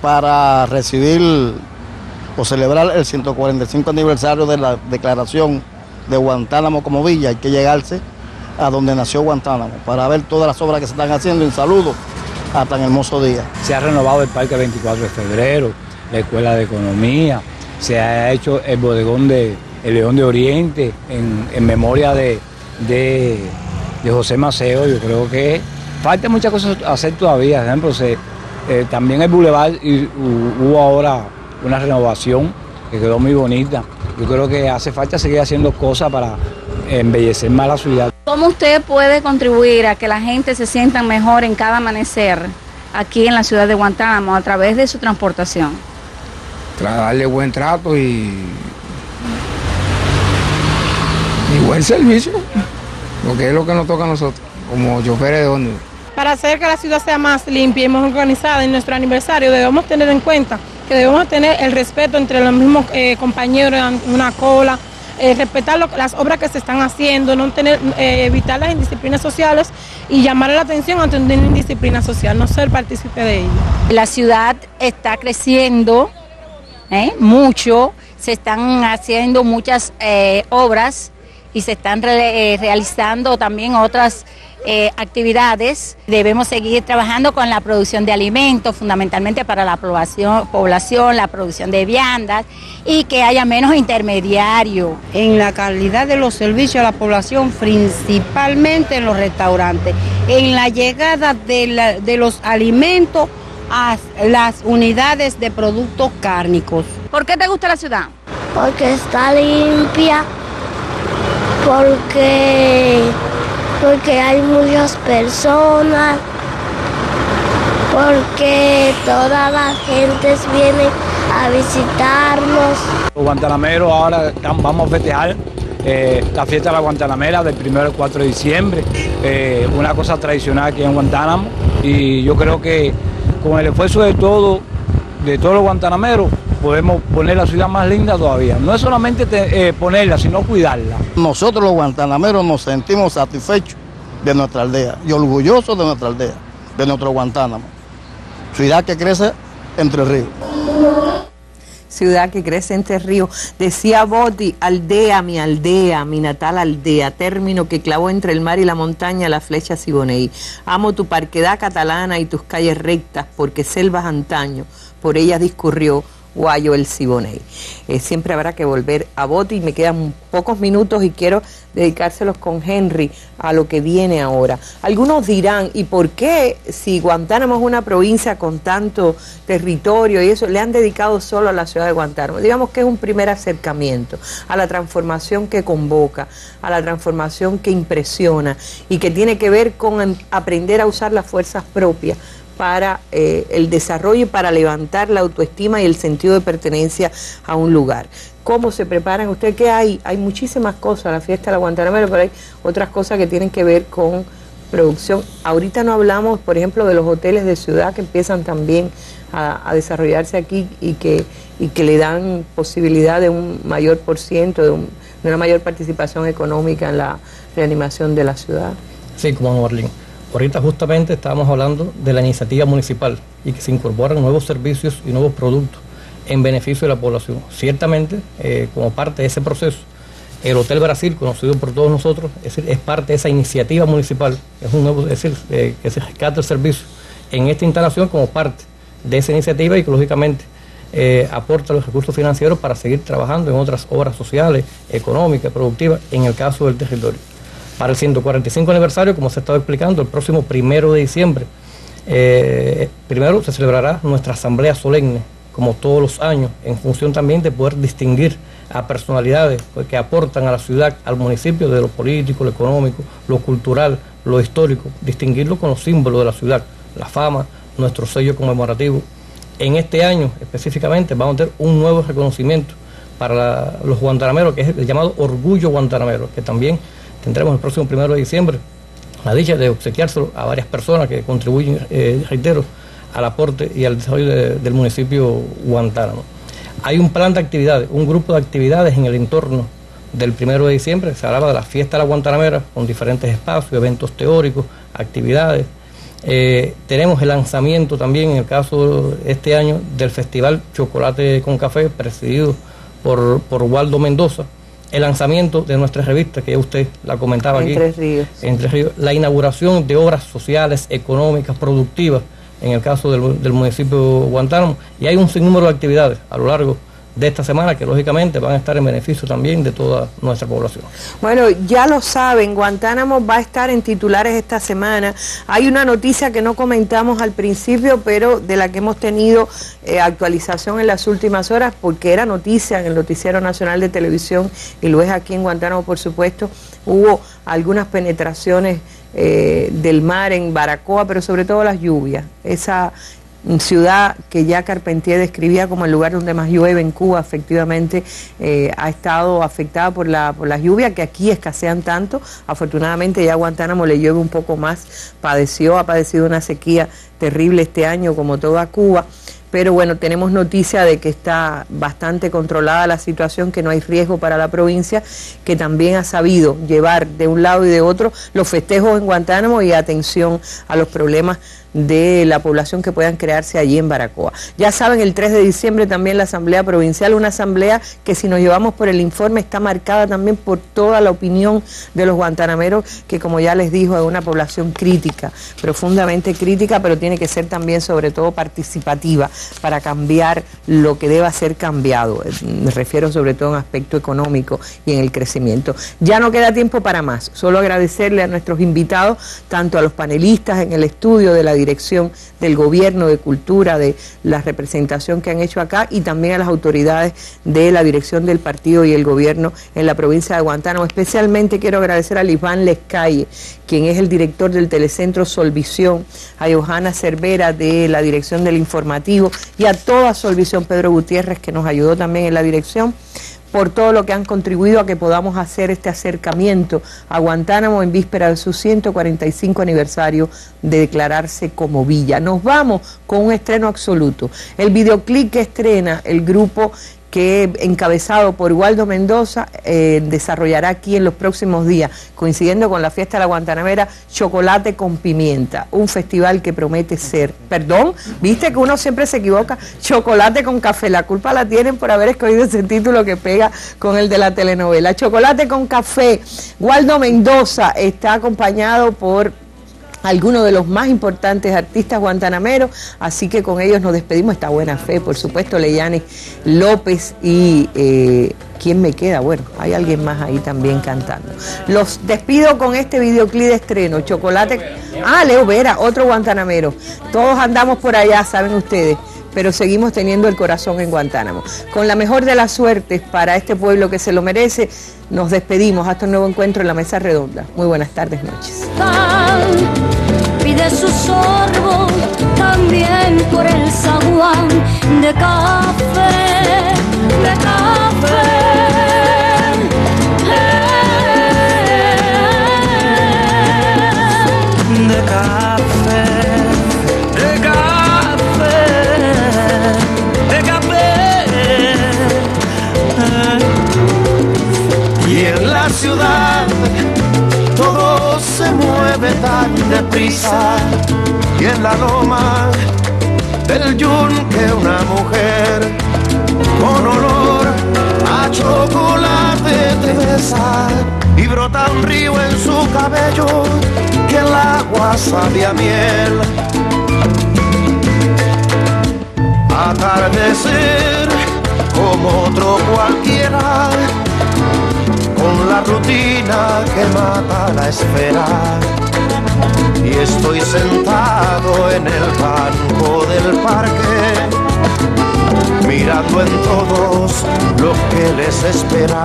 Speaker 6: Para recibir o celebrar el 145 aniversario de la declaración de Guantánamo como villa, hay que llegarse a donde nació Guantánamo para ver todas las obras que se están haciendo. Un saludo a tan hermoso día.
Speaker 7: Se ha renovado el Parque 24 de Febrero, la Escuela de Economía, se ha hecho el bodegón de El León de Oriente en memoria de José Maceo. Yo creo que falta muchas cosas hacer todavía. Por ejemplo, también el Boulevard hubo ahora una renovación que quedó muy bonita. Yo creo que hace falta seguir haciendo cosas para embellecer más la ciudad.
Speaker 17: ¿Cómo usted puede contribuir a que la gente se sienta mejor en cada amanecer aquí en la ciudad de Guantánamo a través de su transportación?
Speaker 8: Darle buen trato y buen servicio, lo que es lo que nos toca a nosotros, como choferes de ómnibus.
Speaker 24: Para hacer que la ciudad sea más limpia y más organizada en nuestro aniversario, debemos tener en cuenta que debemos tener el respeto entre los mismos compañeros en una cola, respetar las obras que se están haciendo, evitar las indisciplinas sociales y llamar la atención ante una indisciplina social, no ser partícipe de ello.
Speaker 17: La ciudad está creciendo mucho, se están haciendo muchas obras y se están realizando también otras actividades. Debemos seguir trabajando con la producción de alimentos, fundamentalmente para la población, la producción de viandas y que haya menos intermediarios.
Speaker 25: En la calidad de los servicios a la población, principalmente en los restaurantes, en la llegada de los alimentos a las unidades de productos cárnicos.
Speaker 17: ¿Por qué te gusta la ciudad?
Speaker 26: Porque está limpia, porque hay muchas personas, porque todas las gentes vienen a visitarnos.
Speaker 7: Los guantanameros ahora vamos a festejar la fiesta de la Guantanamera del 1 al 4 de diciembre, una cosa tradicional aquí en Guantánamo, y yo creo que con el esfuerzo de todos los guantanameros podemos poner la ciudad más linda todavía. No es solamente ponerla, sino cuidarla.
Speaker 6: Nosotros los guantanameros nos sentimos satisfechos de nuestra aldea y orgullosos de nuestra aldea, de nuestro Guantánamo. Ciudad que crece entre ríos.
Speaker 1: Ciudad que crece entre ríos. Decía Botti, aldea, mi natal aldea, término que clavó entre el mar y la montaña la flecha Siboney. Amo tu parquedad catalana y tus calles rectas, porque selvas antaño, por ellas discurrió Guayo el Siboney. Siempre habrá que volver a Botti y me quedan pocos minutos y quiero dedicárselos con Henry a lo que viene ahora. Algunos dirán, ¿y por qué si Guantánamo es una provincia con tanto territorio y eso, le han dedicado solo a la ciudad de Guantánamo? Digamos que es un primer acercamiento a la transformación que convoca, a la transformación que impresiona y que tiene que ver con aprender a usar las fuerzas propias para el desarrollo y para levantar la autoestima y el sentido de pertenencia a un lugar. ¿Cómo se preparan? ¿Usted qué hay? Hay muchísimas cosas, la fiesta de la Guantanamera, pero hay otras cosas que tienen que ver con producción. Ahorita no hablamos, por ejemplo, de los hoteles de ciudad que empiezan también a desarrollarse aquí y que le dan posibilidad de un mayor %, de una mayor participación económica en la reanimación de la ciudad.
Speaker 9: Sí, como Marlene. Ahorita justamente estábamos hablando de la iniciativa municipal y que se incorporan nuevos servicios y nuevos productos en beneficio de la población. Ciertamente, como parte de ese proceso, el Hotel Brasil, conocido por todos nosotros, es parte de esa iniciativa municipal, es un nuevo, es decir, que se rescata el servicio en esta instalación como parte de esa iniciativa y que lógicamente aporta los recursos financieros para seguir trabajando en otras obras sociales, económicas, productivas, en el caso del territorio. Para el 145 aniversario, como se estaba explicando, el próximo 1 de diciembre, primero se celebrará nuestra asamblea solemne como todos los años, en función también de poder distinguir a personalidades pues, que aportan a la ciudad, al municipio, de lo político, lo económico, lo cultural, lo histórico, distinguirlo con los símbolos de la ciudad, la fama, nuestro sello conmemorativo. En este año específicamente vamos a tener un nuevo reconocimiento para los guantanameros, que es el llamado Orgullo Guantanamero, que también tendremos el próximo 1 de diciembre la dicha de obsequiárselo a varias personas que contribuyen, reitero, al aporte y al desarrollo del municipio Guantánamo. Hay un plan de actividades, un grupo de actividades en el entorno del 1 de diciembre, se hablaba de la fiesta de la Guantanamera, con diferentes espacios, eventos teóricos, actividades. Tenemos el lanzamiento también, en el caso de este año, del Festival Chocolate con Café, presidido por Waldo Mendoza. El lanzamiento de nuestra revista, que ya usted la comentaba aquí. Entre Ríos. La inauguración de obras sociales, económicas, productivas, en el caso del municipio Guantánamo. Y hay un sinnúmero de actividades a lo largo de esta semana que lógicamente van a estar en beneficio también de toda nuestra población.
Speaker 1: Bueno, ya lo saben, Guantánamo va a estar en titulares esta semana. Hay una noticia que no comentamos al principio, pero de la que hemos tenido actualización en las últimas horas, porque era noticia en el Noticiero Nacional de Televisión y lo es aquí en Guantánamo, por supuesto. Hubo algunas penetraciones del mar en Baracoa, pero sobre todo las lluvias. Esa ciudad que ya Carpentier describía como el lugar donde más llueve en Cuba, efectivamente ha estado afectada por las lluvias que aquí escasean tanto. Afortunadamente ya Guantánamo le llueve un poco más, ha padecido una sequía terrible este año como toda Cuba. Pero bueno, tenemos noticia de que está bastante controlada la situación, que no hay riesgo para la provincia, que también ha sabido llevar de un lado y de otro los festejos en Guantánamo y atención a los problemas de la población que puedan crearse allí en Baracoa. Ya saben, el 3 de diciembre también la Asamblea Provincial, una asamblea que, si nos llevamos por el informe, está marcada también por toda la opinión de los guantanameros, que como ya les dijo, es una población crítica, profundamente crítica, pero tiene que ser también sobre todo participativa para cambiar lo que deba ser cambiado. Me refiero sobre todo en aspecto económico y en el crecimiento. Ya no queda tiempo para más, solo agradecerle a nuestros invitados, tanto a los panelistas en el estudio de la dirección del gobierno, de cultura, de la representación que han hecho acá, y también a las autoridades de la dirección del partido y el gobierno en la provincia de Guantánamo. Especialmente quiero agradecer a Lisbán Lescalle, quien es el director del Telecentro Solvisión, a Johanna Cervera de la dirección del informativo y a toda Solvisión, Pedro Gutiérrez, que nos ayudó también en la dirección, por todo lo que han contribuido a que podamos hacer este acercamiento a Guantánamo en víspera de su 145 aniversario de declararse como villa. Nos vamos con un estreno absoluto. El videoclip que estrena el grupo que, encabezado por Waldo Mendoza, desarrollará aquí en los próximos días, coincidiendo con la fiesta de la Guantanamera, Chocolate con Pimienta, un festival que promete ser, viste que uno siempre se equivoca, Chocolate con Café, la culpa la tienen por haber escogido ese título que pega con el de la telenovela. Chocolate con Café, Waldo Mendoza está acompañado por algunos de los más importantes artistas guantanameros, así que con ellos nos despedimos. Está Buena Fe, por supuesto, Leyani López y ¿quién me queda? Bueno, hay alguien más ahí también cantando. Los despido con este videoclip de estreno, Chocolate. Leo Vera, otro guantanamero. Todos andamos por allá, saben ustedes, pero seguimos teniendo el corazón en Guantánamo. Con la mejor de las suertes para este pueblo que se lo merece, nos despedimos hasta un nuevo encuentro en la Mesa Redonda. Muy buenas tardes, noches.
Speaker 5: Pide su sorbo también por el zaguán de café, de café.
Speaker 10: De café, de café, de café. Y en la ciudad todo se mueve tan deprisa, y en la loma del yunque una mujer con olor a chocolate te besa, y brota un río en su cabello que el agua sabe a miel. Atardecer como otro cualquiera, con la rutina que mata la espera, y estoy sentado en el banco del parque mirando en todos lo que les espera.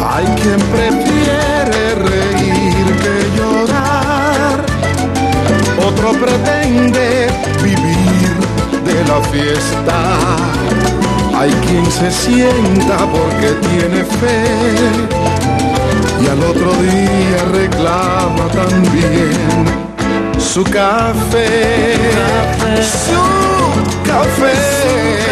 Speaker 11: Hay quien prefiere reír que llorar, otro pretende vivir de la fiesta. Hay quien se sienta porque tiene fe y al otro día reclama también su café, su café.